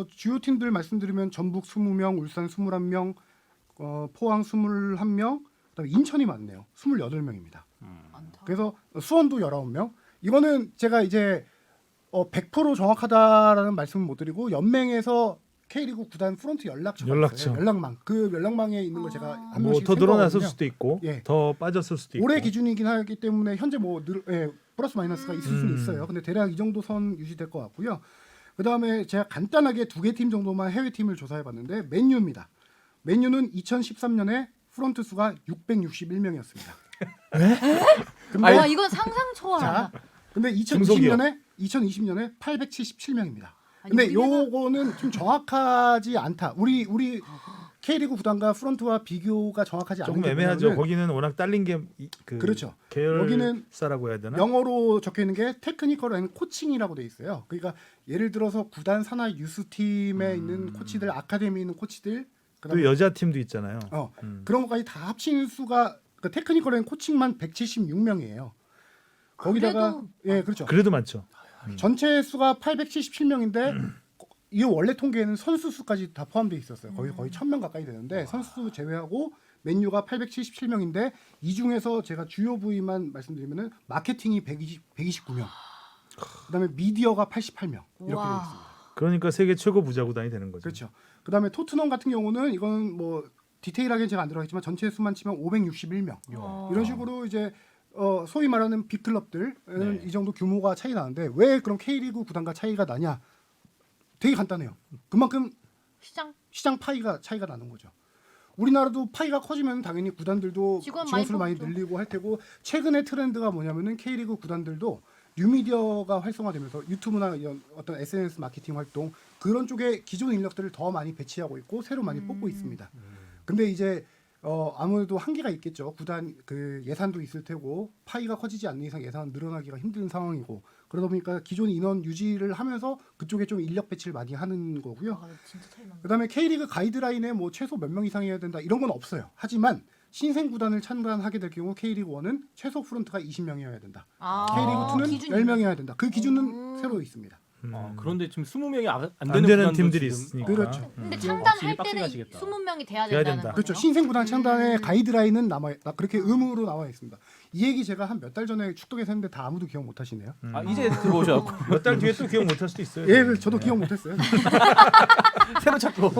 주요 팀들 말씀드리면 전북 20명, 울산 21명, 포항 21명, 그다음에 인천이 많네요. 28명입니다. 많다. 그래서 수원도 19명. 이거는 제가 이제 100% 정확하다라는 말씀은 못 드리고 연맹에서 K리그 구단 프런트 연락처가 연락처. 있어요. 연락망. 그 연락망에 있는 걸 제가 한 뭐 명씩 더 늘어났을 생각하거든요. 수도 있고 예. 더 빠졌을 수도 있고. 올해 기준이긴 하기 때문에 현재 뭐 플러스 마이너스가 있을 수는 있어요. 근데 대략 이 정도 선 유지될 것 같고요. 그다음에 제가 간단하게 2개 팀 정도만 해외 팀을 조사해 봤는데 맨유입니다. 맨유는 2013년에 프런트 수가 661명이었습니다. 근데 와 이건 상상 초월하다. 근데 중소기업. 2020년에 877명입니다. 근데 아니, 요거는 좀 정확하지 않다. 우리 K리그 구단과 프런트와 비교가 정확하지 않은 조금 게 애매하죠. 뭐냐면은 거기는 워낙 딸린 게 그렇죠. 계열사라고 해야 되나? 영어로 적혀 있는 게 테크니컬 앤 코칭이라고 돼 있어요. 그러니까 예를 들어서 구단 산하 유스 팀에 있는 코치들, 아카데미에 있는 코치들, 또 그다음에 여자 팀도 있잖아요. 그런 것까지 다 합친 수가 그 테크니컬 앤 코칭만 176명이에요. 거기다가 예, 그렇죠. 그래도 많죠. 전체 수가 877명인데 이 원래 통계에는 선수 수까지 다 포함되어 있었어요. 거의 1000명 가까이 되는데 선수 수 제외하고 맨유가 877명인데 이 중에서 제가 주요 부위만 말씀드리면은 마케팅이 129명. 그다음에 미디어가 88명. 이렇게 되어 와. 있습니다. 그러니까 세계 최고 부자 구단이 되는 거죠. 그렇죠. 그다음에 토트넘 같은 경우는 이건 뭐 디테일하게 제가 안 들어가겠지만 전체 수만 치면 561명. 이런 식으로 이제 소위 말하는 빅클럽들은 네. 이 정도 규모가 차이 나는데 왜 그럼 K리그 구단과 차이가 나냐? 되게 간단해요. 그만큼 시장 파이가 차이가 나는 거죠. 우리나라도 파이가 커지면 당연히 구단들도 직원 직원수를 많이 많이 뽑죠. 늘리고 할 테고 최근의 트렌드가 뭐냐면은 K리그 구단들도 뉴미디어가 활성화되면서 유튜브나 이런 어떤 SNS 마케팅 활동 그런 쪽에 기존 인력들을 더 많이 배치하고 있고 새로 많이 뽑고 있습니다. 근데 이제 아무래도 한계가 있겠죠. 구단 그 예산도 있을 테고 파이가 커지지 않는 이상 예산은 늘어나기가 힘든 상황이고 그러다 보니까 기존 인원 유지를 하면서 그쪽에 좀 인력 배치를 많이 하는 거고요. 아, 진짜 차이 많네. 그다음에 K리그 가이드라인에 뭐 최소 몇 명 이상이어야 된다 이런 건 없어요. 하지만 신생 구단을 창단하게 될 경우 K리그 1은 최소 프런트가 20명이어야 된다. K리그 2는 기준이 10명이어야 된다. 그 기준은 새로 있습니다. 그런데 지금 20명이 안 안 되는, 되는 구단도 팀들이 지금, 있으니까. 그렇죠. 근데 확실히 창단할 빡세게 때는 하시겠다. 20명이 돼야 돼야 된다는 된다. 그렇죠. 거죠? 신생 구단 창단의 가이드라인은 그렇게 의무로 나와 있습니다. 이 얘기 제가 한 몇 달 전에 축덕에서 했는데 다 아무도 기억 못 하시네요. 아, 이제 들어오셔갖고 몇 달 뒤에 또 기억 못 할 수도 있어요. 예, 저도 기억 못 했어요. 새로 찾고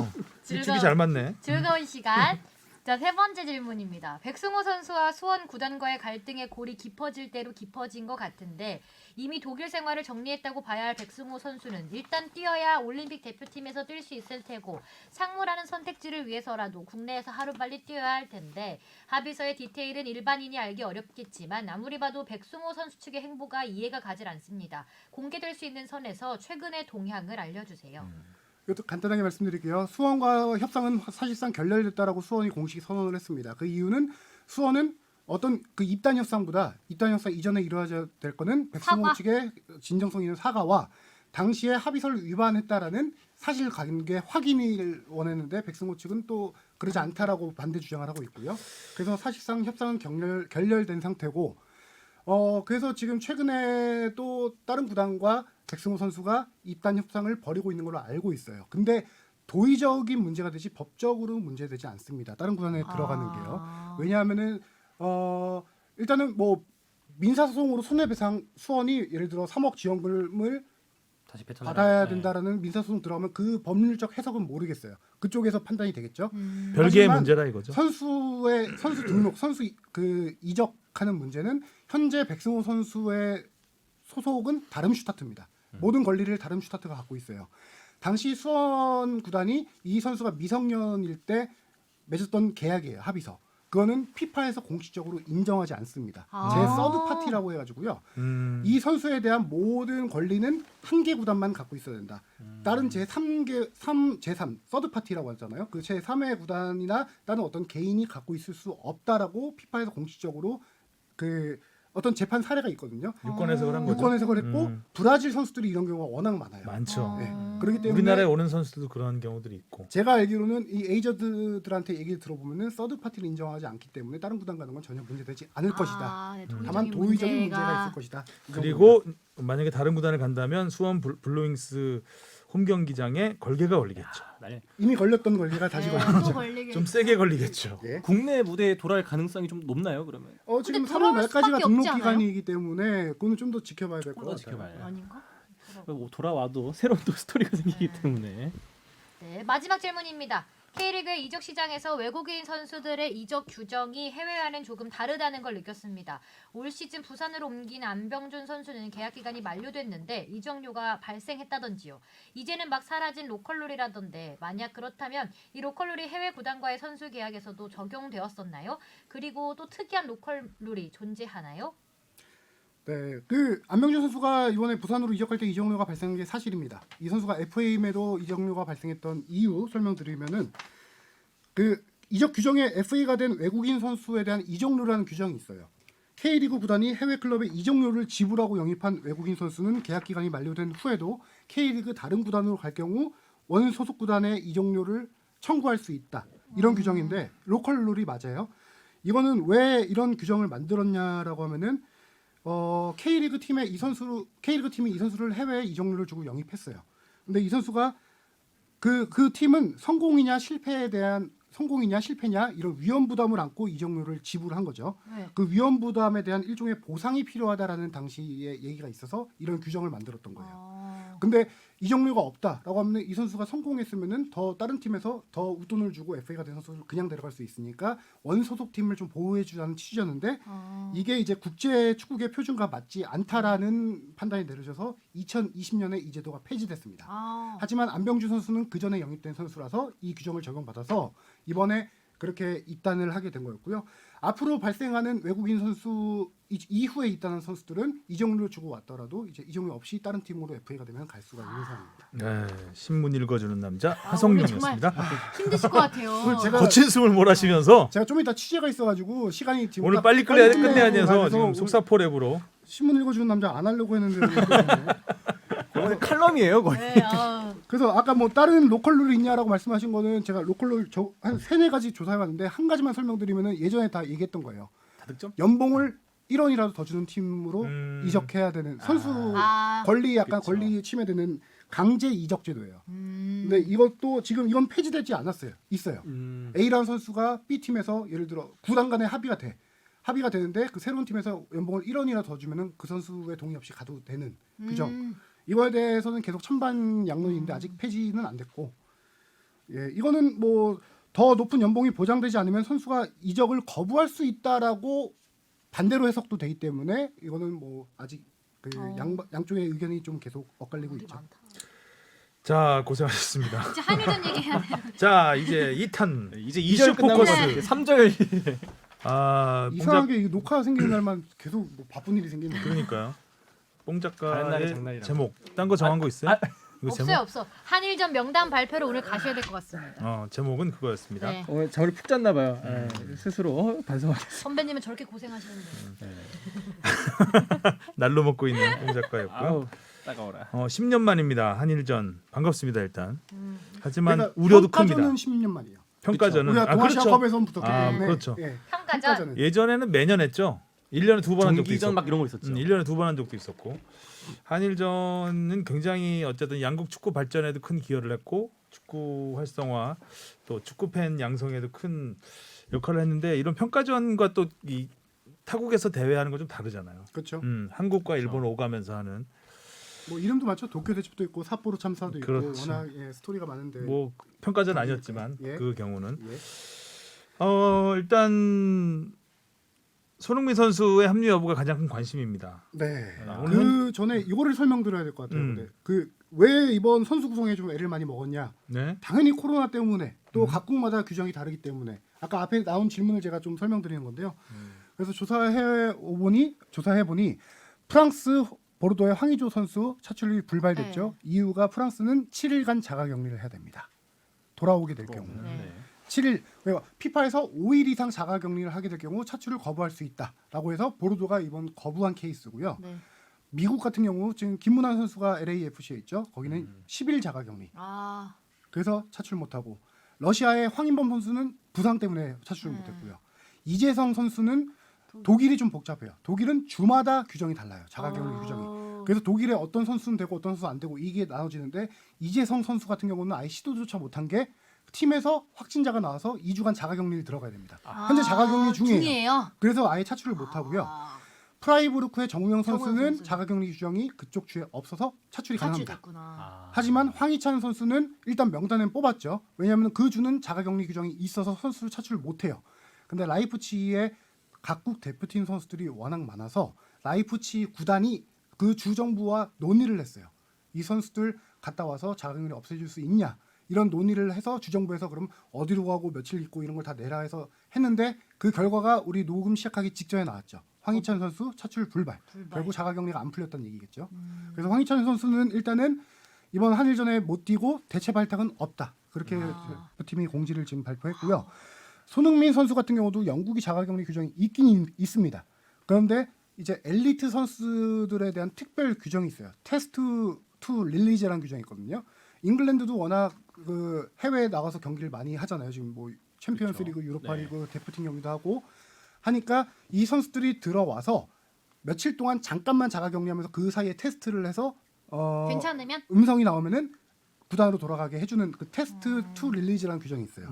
주기 잘 맞네. 즐거운 시간. 자, 세 번째 질문입니다. 백승호 선수와 수원 구단과의 갈등의 골이 깊어질 대로 깊어진 것 같은데 이미 독일 생활을 정리했다고 봐야 할 백승호 선수는 일단 뛰어야 올림픽 대표팀에서 뛸 수 있을 테고 상무라는 선택지를 위해서라도 국내에서 하루빨리 뛰어야 할 텐데 합의서의 디테일은 일반인이 알기 어렵겠지만 아무리 봐도 백승호 선수 측의 행보가 이해가 가질 않습니다. 공개될 수 있는 선에서 최근의 동향을 알려주세요. 이것도 간단하게 말씀드릴게요. 수원과 협상은 사실상 결렬됐다라고 수원이 공식 선언을 했습니다. 그 이유는 수원은 어떤 그 입단 협상 이전에 이루어져야 될 거는 백승호 사과. 측의 진정성 있는 사과와 당시에 합의서를 위반했다라는 사실관계 확인을 원했는데 백승호 측은 또 그러지 않다라고 반대 주장을 하고 있고요. 그래서 사실상 협상은 결렬된 상태고 그래서 지금 최근에 또 다른 구단과 백승호 선수가 입단 협상을 벌이고 있는 걸로 알고 있어요. 근데 도의적인 문제가 되지 법적으로 문제되지 않습니다. 다른 구단에 들어가는 게요. 왜냐하면은 일단은 뭐 민사소송으로 손해배상 수원이 예를 들어 3억 지원금을 다시 배tal하라. 받아야 된다라는 민사소송 들어가면 그 법률적 해석은 모르겠어요. 그쪽에서 판단이 되겠죠. 별개의 하지만 문제라 이거죠. 선수 등록, 선수 그 이적하는 문제는 현재 백승호 선수의 소속은 다름슈타트입니다. 모든 권리를 다름슈타트가 갖고 있어요. 당시 수원 구단이 이 선수가 미성년일 때 맺었던 계약이에요. 합의서. 그거는 피파에서 공식적으로 인정하지 않습니다. 아. 제 서드 파티라고 해가지고요. 이 선수에 대한 모든 권리는 한 개 구단만 갖고 있어야 된다. 다른 제3 서드 파티라고 하잖아요. 그 제3의 구단이나 다른 어떤 개인이 갖고 있을 수 없다라고 피파에서 공식적으로 그 어떤 재판 사례가 있거든요. 유권 해석을 한 거죠. 유권 해석을 했고 브라질 선수들이 이런 경우가 워낙 많아요. 많죠. 네. 그렇기 때문에 우리나라에 오는 선수들도 그런 경우들이 있고. 제가 알기로는 이 에이저드들한테 얘기를 들어보면은 서드 파티를 인정하지 않기 때문에 다른 구단 가는 건 전혀 문제되지 않을 것이다. 네, 다만 도의적인 문제가 있을 것이다. 이 그리고 만약에 다른 구단을 간다면 수원 블루윙스 홈 경기장에 걸개가 걸리겠죠. 이미 걸렸던 권리가 다시 또 걸리죠. 걸리게. 좀 세게 걸리겠죠. 예. 국내 무대에 돌아갈 가능성이 좀 높나요, 그러면? 지금 근데 3월 돌아올 말까지가 수밖에 등록 없지 않아요? 기간이기 때문에 그거는 좀 더 지켜봐야 될 것 조금 더 같아요. 지켜봐야 돼요. 아닌가? 뭐 돌아와도 새로운 또 스토리가 생기기 네. 때문에. 네, 마지막 질문입니다. K리그 이적 시장에서 외국인 선수들의 이적 규정이 해외와는 조금 다르다는 걸 느꼈습니다. 올 시즌 부산으로 옮긴 안병준 선수는 계약 기간이 만료됐는데 이적료가 발생했다던지요. 이제는 막 사라진 로컬룰이라던데 만약 그렇다면 이 로컬룰이 해외 구단과의 선수 계약에서도 적용되었었나요? 그리고 또 특이한 로컬룰이 존재하나요? 네, 그 안병준 선수가 이번에 부산으로 이적할 때 이적료가 발생한 게 사실입니다. 이 선수가 FA임에도 이적료가 발생했던 이유 설명드리면은 그 이적 규정에 FA가 된 외국인 선수에 대한 이적료라는 규정이 있어요. K리그 구단이 해외 클럽에 이적료를 지불하고 영입한 외국인 선수는 계약 기간이 만료된 후에도 K리그 다른 구단으로 갈 경우 원 소속 구단의 이적료를 청구할 수 있다. 이런 규정인데 로컬 룰이 맞아요. 이거는 왜 이런 규정을 만들었냐라고 하면은 K리그 팀이 이 선수를 해외에 이적료를 주고 영입했어요. 근데 이 선수가 그 팀은 성공이냐 실패냐 이런 위험 부담을 안고 이적료를 지불한 거죠. 네. 그 위험 부담에 대한 일종의 보상이 필요하다라는 당시의 얘기가 있어서 이런 규정을 만들었던 거예요. 근데 이적료가 없다라고 하면 이 선수가 성공했으면은 더 다른 팀에서 더 웃돈을 주고 FA가 된 선수를 그냥 데려갈 수 있으니까 원 소속 팀을 좀 보호해 주자는 취지였는데 이게 이제 국제 축구계 표준과 맞지 않다라는 판단이 내려져서 2020년에 이 제도가 폐지됐습니다. 하지만 안병준 선수는 그 전에 영입된 선수라서 이 규정을 적용받아서 이번에 그렇게 입단을 하게 된 거였고요. 앞으로 발생하는 외국인 선수 이후에 입단한 선수들은 이적료를 주고 왔더라도 이제 이적료 없이 다른 팀으로 FA가 되면 갈 수가 있는 상황입니다. 네, 신문 읽어주는 남자 오늘 하성룡이었습니다. 힘드실 것 같아요. 오늘 제가 거친 숨을 몰아쉬면서 제가 좀 이따 취재가 있어가지고 시간이 지금 오늘 딱 빨리 끝내야 돼서 가서 지금 오늘 속사포 랩으로 신문 읽어주는 남자 안 하려고 했는데 오늘 칼럼이에요, 거의. 네, 그래서 아까 뭐 다른 로컬 룰이 있냐라고 말씀하신 거는 제가 로컬 룰한 3-4가지 조사해봤는데 한 가지만 설명드리면은 예전에 다 얘기했던 거예요. 다득점? 연봉을 1원이라도 더 주는 팀으로 이적해야 되는 선수 권리 그쵸. 권리 침해되는 강제 이적 제도예요. 근데 이것도 지금 이건 폐지되지 않았어요. 있어요. A라는 선수가 B 팀에서 예를 들어 구단 간에 합의가 되는데 그 새로운 팀에서 연봉을 1원이라도 더 주면은 그 선수의 동의 없이 가도 되는 규정. 이거에 대해서는 계속 천반양론인데 아직 폐지는 안 됐고, 예, 이거는 뭐 더 높은 연봉이 보장되지 않으면 선수가 이적을 거부할 수 있다라고 반대로 해석도 되기 때문에 이거는 뭐 아직 그 양쪽의 의견이 좀 계속 엇갈리고 있죠. 자 고생하셨습니다. 이제 한일전 얘기해야 돼요. 자 이제 2탄 이제 이슈 2절 끝나고 포커스. 3절 이상하게 이 녹화 생기는 날만 계속 뭐 바쁜 일이 생기는 거예요. 그러니까요. 뽕 다른 날이 작가의 장날이라고. 제목 딴 거 정한 거 있어요? 이거 없어. 한일전 명단 발표를 오늘 가셔야 될 것 같습니다. 제목은 그거였습니다. 네. 오늘 잠을 푹 잤나 봐요. 스스로 반성하겠습니다. 선배님은 저렇게 고생하시는데. 날로 먹고 있는 뽕 작가였고요. 아우 따가워라. 10년 만입니다. 한일전 반갑습니다 일단. 하지만 그러니까 우려도 평가전은 큽니다. 10년 만이에요. 평가전은 우리가 동아시아컵에서 붙었기 때문에. 그렇죠. 예, 평가전. 평가전은. 예전에는 매년 했죠. 1년에 2번 한 적도 정기전 있었고. 막 이런 거 있었죠. 1년에 2번 한 적도 있었고. 한일전은 굉장히 어쨌든 양국 축구 발전에도 큰 기여를 했고 축구 활성화 또 축구 팬 양성에도 큰 역할을 했는데 이런 평가전과 또 이 타국에서 대회하는 건 좀 다르잖아요. 그렇죠. 한국과 일본 오가면서 하는 뭐 이름도 많죠. 도쿄 대첩도 있고 삿포로 참사도 있고 그렇죠. 워낙 스토리가 많은데. 뭐 평가전 아니었지만 예. 그 경우는 예. 일단 손흥민 선수의 합류 여부가 가장 큰 관심입니다. 네. 오늘 그 전에 이거를 설명드려야 될 것 같아요. 근데 그 왜 이번 선수 구성에 좀 애를 많이 먹었냐? 네. 당연히 코로나 때문에 또 각국마다 규정이 다르기 때문에 아까 앞에 나온 질문을 제가 좀 설명드리는 건데요. 그래서 조사해 보니 프랑스 보르도의 황의조 선수 차출이 불발됐죠. 이유가 프랑스는 7일간 자가격리를 해야 됩니다. 돌아오게 될 경우. 네. 7일 피파에서 5일 이상 자가격리를 하게 될 경우 차출을 거부할 수 있다라고 해서 보르도가 이번 거부한 케이스고요. 네. 미국 같은 경우 지금 김문환 선수가 LAFC에 있죠. 거기는 10일 자가격리. 아, 그래서 차출 못하고 러시아의 황인범 선수는 부상 때문에 차출을 못했고요. 이재성 선수는 독일이 좀 복잡해요. 독일은 주마다 규정이 달라요. 자가격리 규정이. 그래서 독일에 어떤 선수는 되고 어떤 선수는 안 되고 이게 나눠지는데 이재성 선수 같은 경우는 아예 시도조차 못한 게 팀에서 확진자가 나와서 2주간 자가격리를 들어가야 됩니다. 현재 자가격리 중이에요. 그래서 아예 차출을 못하고요. 프라이부르크의 정우영 선수는 자가격리 규정이 그쪽 주에 없어서 차출이 가능합니다. 됐구나. 하지만 황희찬 선수는 일단 명단에 뽑았죠. 왜냐하면 그 주는 자가격리 규정이 있어서 선수를 차출을 못해요. 근데 라이프치히의 각국 대표팀 선수들이 워낙 많아서 라이프치히 구단이 그 주정부와 논의를 했어요. 이 선수들 갔다 와서 자가격리 없애줄 수 있냐 이런 논의를 해서 주정부에서 그럼 어디로 가고 며칠 있고 이런 걸 다 내라 해서 했는데 그 결과가 우리 녹음 시작하기 직전에 나왔죠. 황희찬 선수 차출 불발. 결국 자가격리가 안 풀렸다는 얘기겠죠. 그래서 황희찬 선수는 일단은 이번 한일전에 못 뛰고 대체 발탁은 없다. 그렇게 대표팀이 공지를 지금 발표했고요. 손흥민 선수 같은 경우도 영국이 자가격리 규정이 있긴 있습니다. 그런데 이제 엘리트 선수들에 대한 특별 규정이 있어요. 테스트 투 릴리즈라는 규정이 있거든요. 잉글랜드도 워낙 그 해외에 나가서 경기를 많이 하잖아요. 지금 뭐 챔피언스리그, 유로파리그 대표팀 경기도 하고 하니까 이 선수들이 들어와서 며칠 동안 잠깐만 자가격리하면서 그 사이에 테스트를 해서 괜찮으면 음성이 나오면은 구단으로 돌아가게 해주는 그 테스트 투 릴리즈라는 규정이 있어요.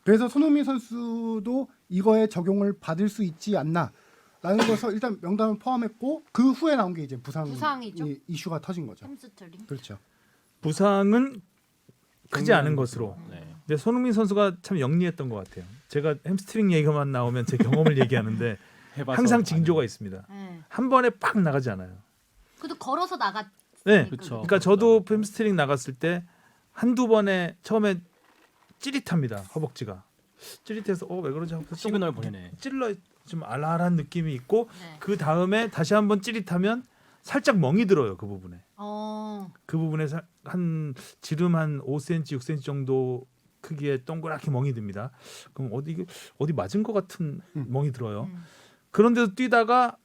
그래서 손흥민 선수도 이거에 적용을 받을 수 있지 않나라는 것을 일단 명단을 포함했고 그 후에 나온 게 이제 부상이죠. 이슈가 터진 거죠. 햄스트링. 그렇죠. 부상은 크지 않은 것으로. 네. 근데 손흥민 선수가 참 영리했던 것 같아요. 제가 햄스트링 얘기만 나오면 제 경험을 얘기하는데 해봐서 항상 징조가 있습니다. 네. 한 번에 팍 나가지 않아요. 그래도 걸어서 나갔. 네, 그쵸. 그러니까 저도 햄스트링 나갔을 때 한두 번에 처음에 찌릿합니다. 허벅지가 찌릿해서 왜 그러지 하고 시그널 보내네. 찔러 좀 알알한 느낌이 있고 네. 그 다음에 다시 한번 찌릿하면 살짝 멍이 들어요. 그 부분에. 그 부분에 한 지름 한 5cm, 6cm 정도 크기의 동그랗게 멍이 듭니다. 그럼 어디 맞은 것 같은 멍이 들어요. 그런데도 뛰다가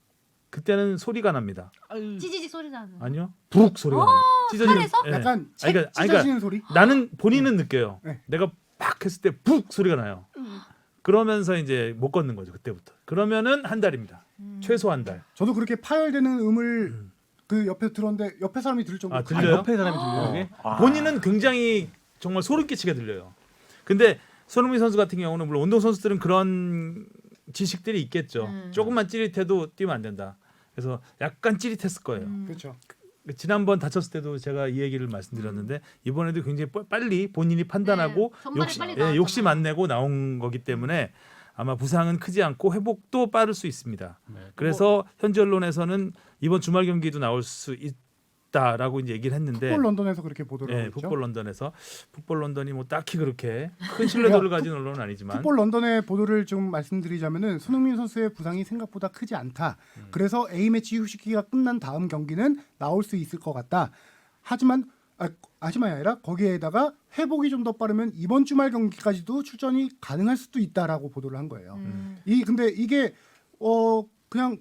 그때는 소리가 납니다. 찌지직 소리 나는. 아니요, 푹 소리가 납니다. 찢어지는. 팔에서? 예. 약간 그러니까 찢어지는 소리. 나는 본인은 느껴요. 네. 내가 팍 했을 때 푹 소리가 나요. 그러면서 이제 못 걷는 거죠. 그때부터. 그러면은 한 달입니다. 최소 한 달. 저도 그렇게 파열되는 음을 그 옆에 들었는데 옆에 사람이 들을 정도로 들려요? 옆에 사람이 들려요. 이게? 본인은 굉장히 정말 소름 끼치게 들려요. 근데 손흥민 선수 같은 경우는 물론 운동 선수들은 그런 지식들이 있겠죠. 조금만 찌릿해도 뛰면 안 된다. 그래서 약간 찌릿했을 거예요. 그렇죠. 지난번 다쳤을 때도 제가 이 얘기를 말씀드렸는데 이번에도 굉장히 빨리 본인이 판단하고 네, 전반에 빨리 나왔잖아요. 욕심 안 내고 나온 거기 때문에 아마 부상은 크지 않고 회복도 빠를 수 있습니다. 네. 그래서 현지 언론에서는 이번 주말 경기도 나올 수 있다라고 이제 얘기를 했는데 풋볼 런던에서 그렇게 보도를 하고 있죠. 풋볼 런던에서 풋볼 런던이 뭐 딱히 그렇게 큰 신뢰도를 가진 언론은 아니지만 풋볼 런던의 보도를 좀 말씀드리자면은 손흥민 선수의 부상이 생각보다 크지 않다. 그래서 A 매치 휴식기가 끝난 다음 경기는 나올 수 있을 것 같다. 하지만이 아니라 거기에다가 회복이 좀 더 빠르면 이번 주말 경기까지도 출전이 가능할 수도 있다라고 보도를 한 거예요. 근데 이게 그냥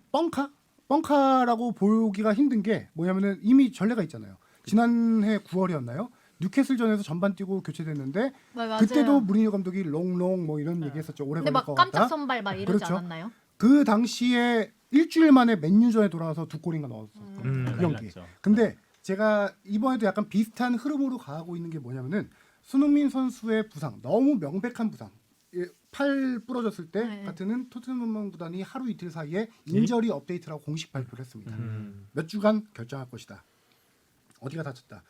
뻥카라고 보기가 힘든 게 뭐냐면은 이미 전례가 있잖아요. 지난해 9월이었나요? 뉴캐슬전에서 전반 뛰고 교체됐는데 맞아요. 그때도 무리뉴 감독이 롱롱 뭐 이런 얘기했었죠. 오래 근데 걸릴 막 것 깜짝 같다. 선발 막 이러지 그렇죠. 않았나요? 그 당시에 일주일 만에 맨유전에 돌아와서 2골인가 넣었었어요. 그 경기. 났죠. 근데 제가 이번에도 약간 비슷한 흐름으로 가고 있는 게 뭐냐면은 손흥민 선수의 부상, 너무 명백한 부상. 팔 부러졌을 때 네. 같은 토트넘 구단이 하루 이틀 사이에 인저리 업데이트라고 공식 발표를 했습니다. 몇 주간 결정할 것이다. 어디가 다쳤다.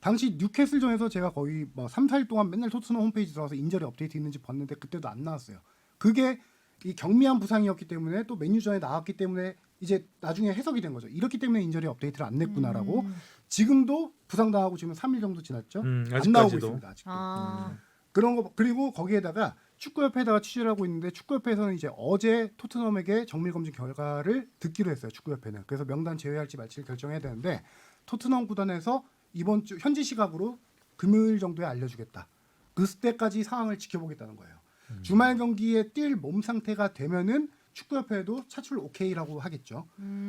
당시 뉴캐슬전에서 제가 거의 뭐 3, 4일 동안 맨날 토트넘 홈페이지 들어가서 인저리 업데이트 있는지 봤는데 그때도 안 나왔어요. 그게 이 경미한 부상이었기 때문에 또 맨유전에 나왔기 때문에 이제 나중에 해석이 된 거죠. 이렇기 때문에 인저리 업데이트를 안 냈구나라고. 지금도 부상당하고 지금 3일 정도 지났죠. 안 나오고 아직까지도. 있습니다. 아직도. 아. 그런 거 그리고 거기에다가 축구협회에다가 취재를 하고 있는데 축구협회에서는 이제 어제 토트넘에게 정밀 검진 결과를 듣기로 했어요. 축구협회는. 그래서 명단 제외할지 말지를 결정해야 되는데 토트넘 구단에서 이번 주 현지 시각으로 금요일 정도에 알려주겠다. 그때까지 상황을 지켜보겠다는 거예요. 주말 경기에 뛸 몸 상태가 되면은 축구협회도 차출 오케이라고 하겠죠.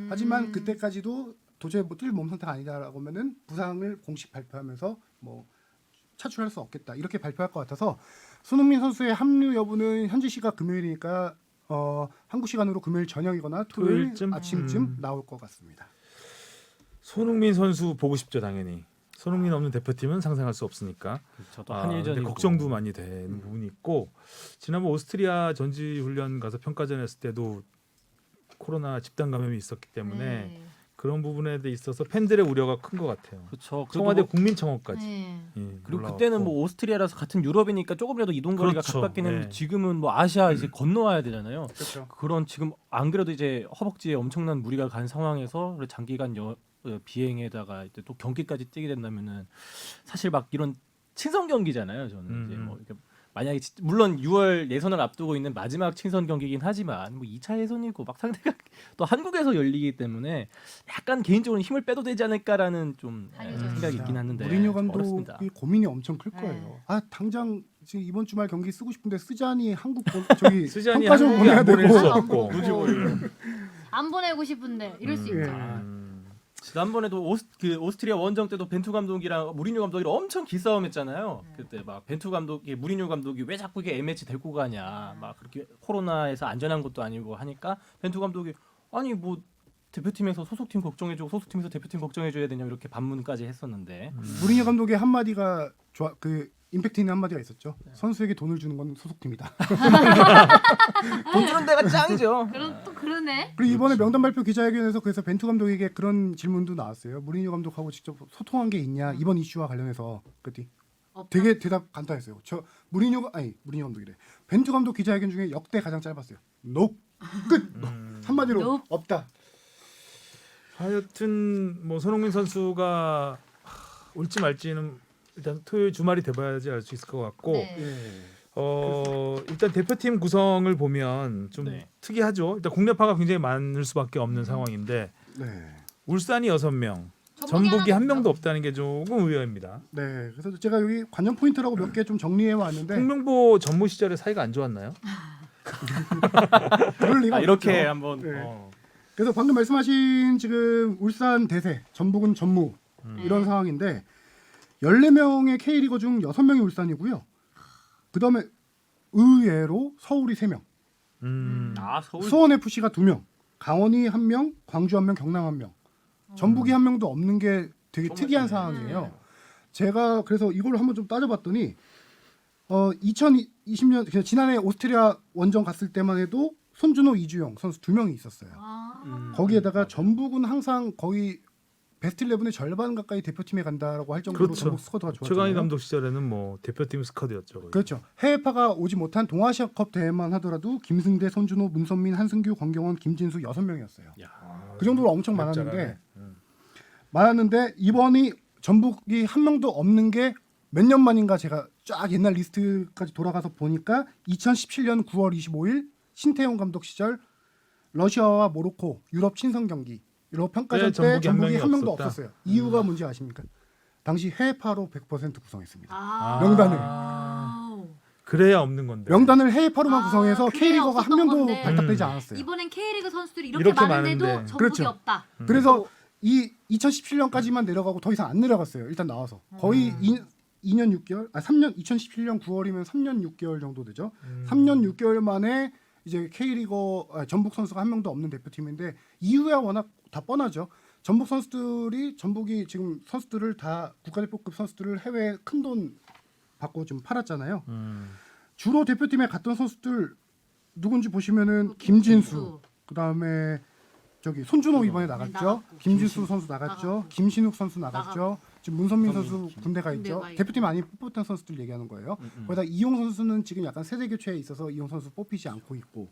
하지만 그때까지도 도저히 뛸 몸 상태가 아니다라고 하면은 부상을 공식 발표하면서 뭐 차출할 수 없겠다 이렇게 발표할 것 같아서 손흥민 선수의 합류 여부는 현지 시각 금요일이니까 한국 시간으로 금요일 저녁이거나 토요일 토요일쯤? 아침쯤 나올 것 같습니다. 손흥민 선수 보고 싶죠 당연히. 손흥민 없는 대표팀은 상상할 수 없으니까. 저도 근데 한일전이 걱정도 많이 되는 부분이 있고 지난번 오스트리아 전지 훈련 가서 평가전 했을 때도 코로나 집단 감염이 있었기 때문에 네. 그런 부분에 있어서 팬들의 우려가 큰 것 같아요. 그렇죠. 청와대 국민청원까지. 네. 예, 그리고 올라왔고. 그때는 뭐 오스트리아라서 같은 유럽이니까 조금이라도 이동 거리가 그렇죠. 가깝긴 했는데 네. 지금은 뭐 아시아 이제 건너와야 되잖아요. 그렇죠. 그런 지금 안 그래도 이제 허벅지에 엄청난 무리가 간 상황에서 장기간 비행에다가 이제 또 경기까지 뛰게 된다면은 사실 막 이런 친선 경기잖아요. 저는 이제 뭐 이렇게 만약에 물론 6월 예선을 앞두고 있는 마지막 친선 경기긴 하지만 뭐 2차 예선이고 막 상대가 또 한국에서 열리기 때문에 약간 개인적으로 힘을 빼도 되지 않을까라는 좀 아니죠. 생각이 있긴 한데 무리뉴 어렵습니다. 감독이 고민이 엄청 클 네. 거예요. 아 당장 지금 이번 주말 경기 쓰고 싶은데 쓰자니 한국 저기 스잔이 평가전 한국에 보내야 안 보낼 되고 수 안 없고. 보고. 안 보내고 싶은데 이럴 수 예. 있죠. 지난번에도 오스트리아 원정 때도 벤투 감독이랑 무리뉴 감독이랑 엄청 기싸움했잖아요. 그때 막 벤투 감독이 무리뉴 감독이 왜 자꾸 이게 M매치 데리고 가냐, 막 그렇게 코로나에서 안전한 것도 아니고 하니까 벤투 감독이 아니 뭐 대표팀에서 소속팀 걱정해주고 소속팀에서 대표팀 걱정해줘야 되냐 이렇게 반문까지 했었는데 무리뉴 감독의 한마디가 임팩트 있는 한마디가 있었죠. 선수에게 돈을 주는 건 소속팀이다. 돈 주는 데가 짱이죠. 그럼 또 그러네. 그리고 이번에 명단 발표 기자회견에서 그래서 벤투 감독에게 그런 질문도 나왔어요. 무리뉴 감독하고 직접 소통한 게 있냐 이번 이슈와 관련해서 그랬더니 없다. 되게 대답 간단했어요. 무리뉴 감독이래. 벤투 감독 기자회견 중에 역대 가장 짧았어요. Nope. 끝. 한마디로 Nope. 없다. 하여튼 뭐 손흥민 선수가 올지 말지는 일단 토요일 주말이 돼봐야지 알 수 있을 것 같고 네. 일단 대표팀 구성을 보면 좀 네. 특이하죠. 일단 국내파가 굉장히 많을 수밖에 없는 상황인데 네. 울산이 6명, 전북이 한 명도 없다는 게 조금 의외입니다. 네. 그래서 제가 여기 관전 포인트라고 몇 개 좀 정리해 왔는데 홍명보 전무 시절에 사이가 안 좋았나요? 그럴 리가 이렇게 없죠. 한번 네. 그래서 방금 말씀하신 지금 울산 대세, 전북은 전무 이런 상황인데 14명의 K리거 중 6명이 울산이고요. 그다음에 의외로 서울이 3명, 서울 수원 FC가 2명, 강원이 1명, 광주 1명, 경남 1명. 전북이 1명도 없는 게 되게 특이한 상황이에요. 제가 그래서 이걸 한번 좀 따져봤더니 2020년 그냥 지난해 오스트리아 원정 갔을 때만 해도 손준호, 이주영 선수 2명이 있었어요. 아. 거기에다가 전북은 항상 거의 베스트 11의 절반 가까이 대표팀에 간다라고 할 정도로 그렇죠. 전북 스쿼드가 최강희 좋았잖아요. 감독 시절에는 뭐 대표팀 스쿼드였죠. 거의. 그렇죠. 해외파가 오지 못한 동아시아컵 대회만 하더라도 김승대, 손준호, 문선민, 한승규, 권경원, 김진수 6명이었어요. 그 정도로 엄청 많았는데 이번이 전북이 한 명도 없는 게 몇 년 만인가 제가 쫙 옛날 리스트까지 돌아가서 보니까 2017년 9월 25일 신태용 감독 시절 러시아와 모로코 유럽 친선 경기 유럽 평가전 네, 때 전북이 한 전북이 명이 한 명도 없었다. 없었어요. 이유가 뭔지 아십니까? 당시 해외파로 100% 구성했습니다. 아. 명단을. 아우. 그래야 없는 건데. 명단을 해외파로만 구성해서 그래야 K리거가 한 없었던 명도 건데. 발탁되지 않았어요. 이번엔 K리그 선수들이 이렇게, 이렇게 많은데도 많은데. 전북이 그렇죠. 없다. 그래서 이 2017년까지만 내려가고 더 이상 안 내려갔어요. 일단 나와서 거의 2년 6개월, 3년 2017년 9월이면 3년 6개월 정도 되죠. 3년 6개월 만에 이제 K리거 전북 선수가 한 명도 없는 대표팀인데 이유야 워낙 다 뻔하죠. 전북이 지금 선수들을 다 국가대표급 선수들을 해외 큰 돈 받고 좀 팔았잖아요. 주로 대표팀에 갔던 선수들 누군지 보시면은 김진수, 그다음에 저기 손준호 이번에 나갔죠. 나갔고. 김진수 선수 나갔죠. 나갔고. 김신욱 선수 나갔죠. 지금 문선민 선수 문선민, 군대가 있죠. 군대가 있고. 대표팀 많이 뽑혔던 선수들 얘기하는 거예요. 거기다 이용 선수는 지금 약간 세대 교체에 있어서 이용 선수 뽑히지 않고 있고.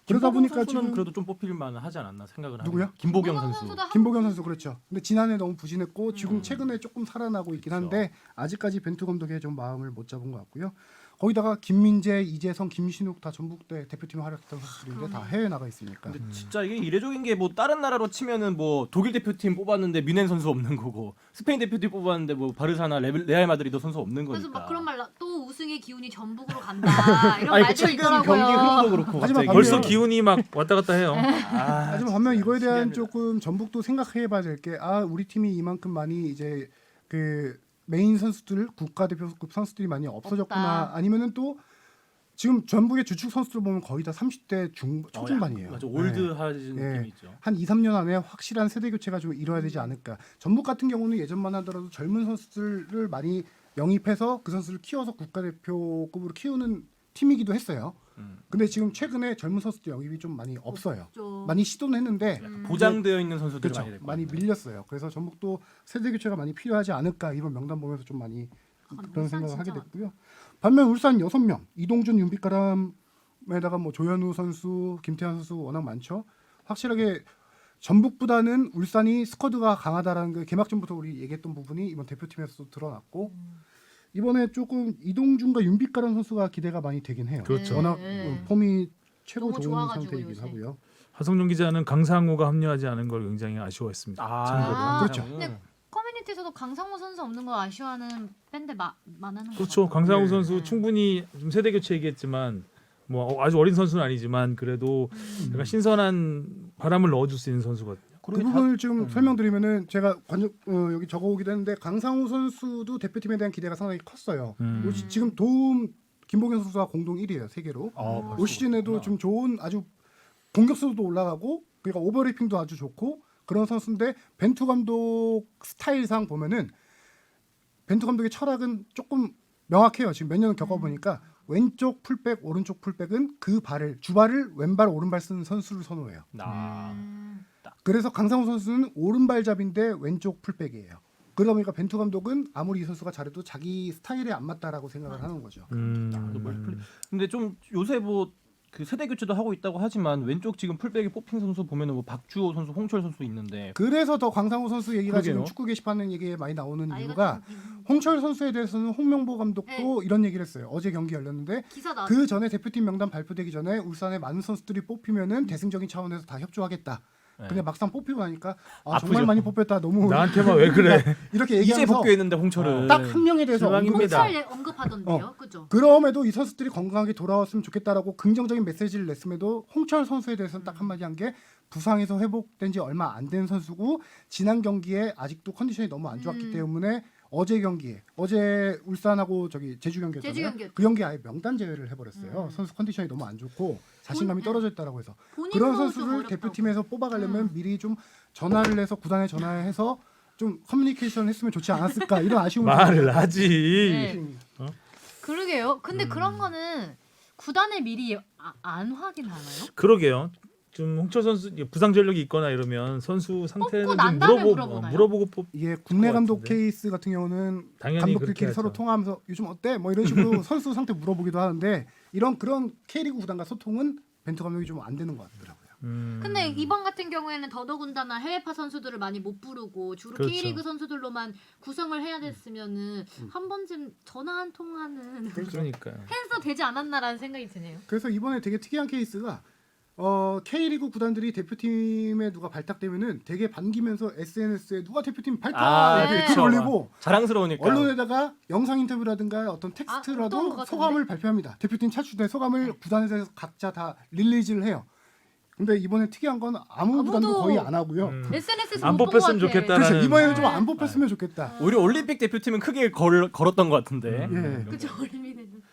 그러다 보니까 선수는 지금 그래도 좀 뽑힐 만하지 않았나 생각을 누구요? 합니다. 김보경 선수. 선수도 김보경 선수 그렇죠. 근데 지난해 너무 부진했고 지금 최근에 조금 살아나고 있긴 한데 아직까지 벤투 감독의 좀 마음을 못 잡은 것 같고요. 거기다가 김민재, 이재성, 김신욱 다 전북대 대표팀에 활약했던 선수들인데 다 해외 나가 있으니까. 근데 진짜 이게 이례적인 게 뭐 다른 나라로 치면은 뭐 독일 대표팀 뽑았는데 뮌헨 선수 없는 거고 스페인 대표팀 뽑았는데 뭐 바르사나 레알 마드리드 선수 없는 거니까. 그래서 막 그런 말 또 우승의 기운이 전북으로 간다 이런 아니, 말도 최근 있더라고요. 경기 흐름도 그렇고 하지만 갑자기. 벌써 기운이 막 왔다 갔다 해요. 하지만 반면 이거에 대한 신기합니다. 조금 전북도 생각해봐야 될 게 우리 팀이 이만큼 많이 이제 그 메인 선수들 국가대표급 선수들이 많이 없어졌구나. 없다. 아니면은 또 지금 전북의 주축 선수들 보면 거의 다 30대 초중반이에요. 맞아 네. 올드하신 네. 느낌이죠. 한 2, 3년 안에 확실한 세대 교체가 좀 이루어야 되지 않을까. 전북 같은 경우는 예전만 하더라도 젊은 선수들을 많이 영입해서 그 선수를 키워서 국가대표급으로 키우는 팀이기도 했어요. 근데 지금 최근에 젊은 선수들 영입이 좀 많이 없어요. 없죠. 많이 시도는 했는데 보장되어 있는 선수들이 그렇죠. 많이 될것 많이 같아요. 밀렸어요. 그래서 전북도 세대 교체가 많이 필요하지 않을까 이번 명단 보면서 좀 많이 그런 울산 생각을 하게 진짜 됐고요. 반면 울산 6명, 이동준, 윤빛가람에다가 뭐 조현우 선수, 김태환 선수 워낙 많죠. 확실하게 전북보다는 울산이 스쿼드가 강하다라는 그 개막전부터 우리 얘기했던 부분이 이번 대표팀에서도 드러났고 이번에 조금 이동준과 윤빛가람 선수가 기대가 많이 되긴 해요. 그렇죠. 워낙 네. 폼이 최고 너무 좋은 좋아가지고 상태이기도 요새. 하고요. 하성룡 기자는 강상우가 합류하지 않은 걸 굉장히 아쉬워했습니다. 참고로. 그렇죠. 근데 커뮤니티에서도 강상우 선수 없는 걸 아쉬워하는 팬들 많은 것 그렇죠. 같아요. 강상우 네. 선수 충분히 좀 세대 교체 얘기했지만 뭐 아주 어린 선수는 아니지만 그래도 약간 신선한 바람을 넣어줄 수 있는 선수거든요. 그 부분을 좀 설명드리면은 제가 여기 적어오기도 했는데 강상우 선수도 대표팀에 대한 기대가 상당히 컸어요. 지금 도움 김보경 선수와 공동 1위예요, 세계로. 올 시즌에도 좀 좋은 아주 공격수도 올라가고 그러니까 오버래핑도 아주 좋고 그런 선수인데 벤투 감독 스타일상 보면은 벤투 감독의 철학은 조금 명확해요. 지금 몇 년 겪어보니까 왼쪽 풀백, 오른쪽 풀백은 그 발을 주발을 왼발, 오른발 쓰는 선수를 선호해요. 그래서 강상우 선수는 오른발잡인데 왼쪽 풀백이에요. 그러다 보니까 벤투 감독은 아무리 이 선수가 잘해도 자기 스타일에 안 맞다라고 생각을 하는 거죠. 근데 좀 요새 뭐 그 세대 교체도 하고 있다고 하지만 왼쪽 지금 풀백에 뽑힌 선수 보면은 뭐 박주호 선수, 홍철 선수 있는데 그래서 더 강상우 선수 얘기가 그러게요. 지금 축구 게시판에 얘기에 많이 나오는 나이가 이유가 좀 홍철 선수에 대해서는 홍명보 감독도 이런 얘기를 했어요. 어제 경기 열렸는데 기사 나. 그 전에 대표팀 명단 발표되기 전에 울산에 많은 선수들이 뽑히면은 대승적인 차원에서 다 협조하겠다. 네. 근데 막상 뽑히고 나니까 아프죠. 정말 많이 뽑혔다. 너무 나한테만 왜 그래? 이렇게 이제 얘기하면서 복귀했는데 홍철은 딱 한 명에 대해서 실망입니다. 홍철 언급하던데요, 그죠? 그럼에도 이 선수들이 건강하게 돌아왔으면 좋겠다라고 긍정적인 메시지를 냈음에도 홍철 선수에 대해서는 딱 한마디 한 게 부상에서 회복된 지 얼마 안 된 선수고 지난 경기에 아직도 컨디션이 너무 안 좋았기 때문에 어제 울산하고 제주 경기였잖아요. 제주 경기였죠. 그 경기 아예 명단 제외를 해버렸어요. 선수 컨디션이 너무 안 좋고 자신감이 떨어졌다라고 해서 본인도 그런 좀 선수를 어렵다고. 대표팀에서 뽑아가려면 미리 좀 전화를 해서 구단에 전화해서 좀 커뮤니케이션을 했으면 좋지 않았을까 이런 아쉬움을 말을 하지. 네. 그러게요. 근데 그런 거는 구단에 미리 안 확인하나요? 그러게요. 좀 홍철 선수 부상 전력이 있거나 이러면 선수 상태는 뽑고 좀 난 다음에 물어보고 물어보나요? 이게 국내 것 감독 같은데. 케이스 같은 경우는 당연히 감독들끼리 그렇게 서로 하죠. 통화하면서 요즘 어때? 뭐 이런 식으로 선수 상태 물어보기도 하는데 그런 K리그 구단과 소통은 벤투 감독이 좀 안 되는 것 같더라고요. 근데 이번 같은 경우에는 더더군다나 해외파 선수들을 많이 못 부르고 주로 그렇죠. K리그 선수들로만 구성을 해야 됐으면은 한 번쯤 전화 한 통화는 그러니까요. 해서 되지 않았나라는 생각이 드네요. 그래서 이번에 되게 특이한 케이스가 K리그 구단들이 대표팀에 누가 발탁되면은 되게 반기면서 SNS에 누가 대표팀 발탁 이렇게 그쵸. 올리고 자랑스러우니까 언론에다가 영상 인터뷰라든가 어떤 어떤 것 텍스트라도 같은데? 소감을 발표합니다. 대표팀 차출된 소감을 구단에서 각자 다 릴리즈를 해요. 근데 이번에 특이한 건 아무 구단도 아무도 거의 안 하고요. SNS에서 안 못 뽑혔으면 본것 같아. 좋겠다라는. 그래서 이번에는 네. 좀 안 뽑혔으면 좋겠다. 오히려 올림픽 대표팀은 크게 걸었던 것 같은데. 예. 그죠 올리는.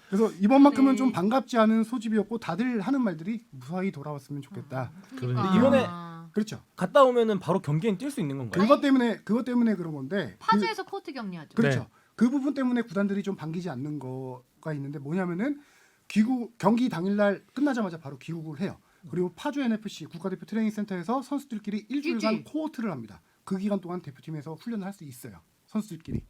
그래서 이번만큼은 네. 좀 반갑지 않은 소집이었고 다들 하는 말들이 무사히 돌아왔으면 좋겠다. 그러니까. 이번에 그렇죠. 갔다 오면은 바로 경기엔 뛸 수 있는 건가요? 그것 때문에 그런 건데. 파주에서 코트 격리하죠. 그렇죠. 네. 그 부분 때문에 구단들이 좀 반기지 않는 거가 있는데 뭐냐면은 경기 당일날 끝나자마자 바로 귀국을 해요. 그리고 파주 NFC 국가대표 트레이닝센터에서 선수들끼리 일주일간 일주일. 코어트를 합니다. 그 기간 동안 대표팀에서 훈련을 할 수 있어요. 선수들끼리.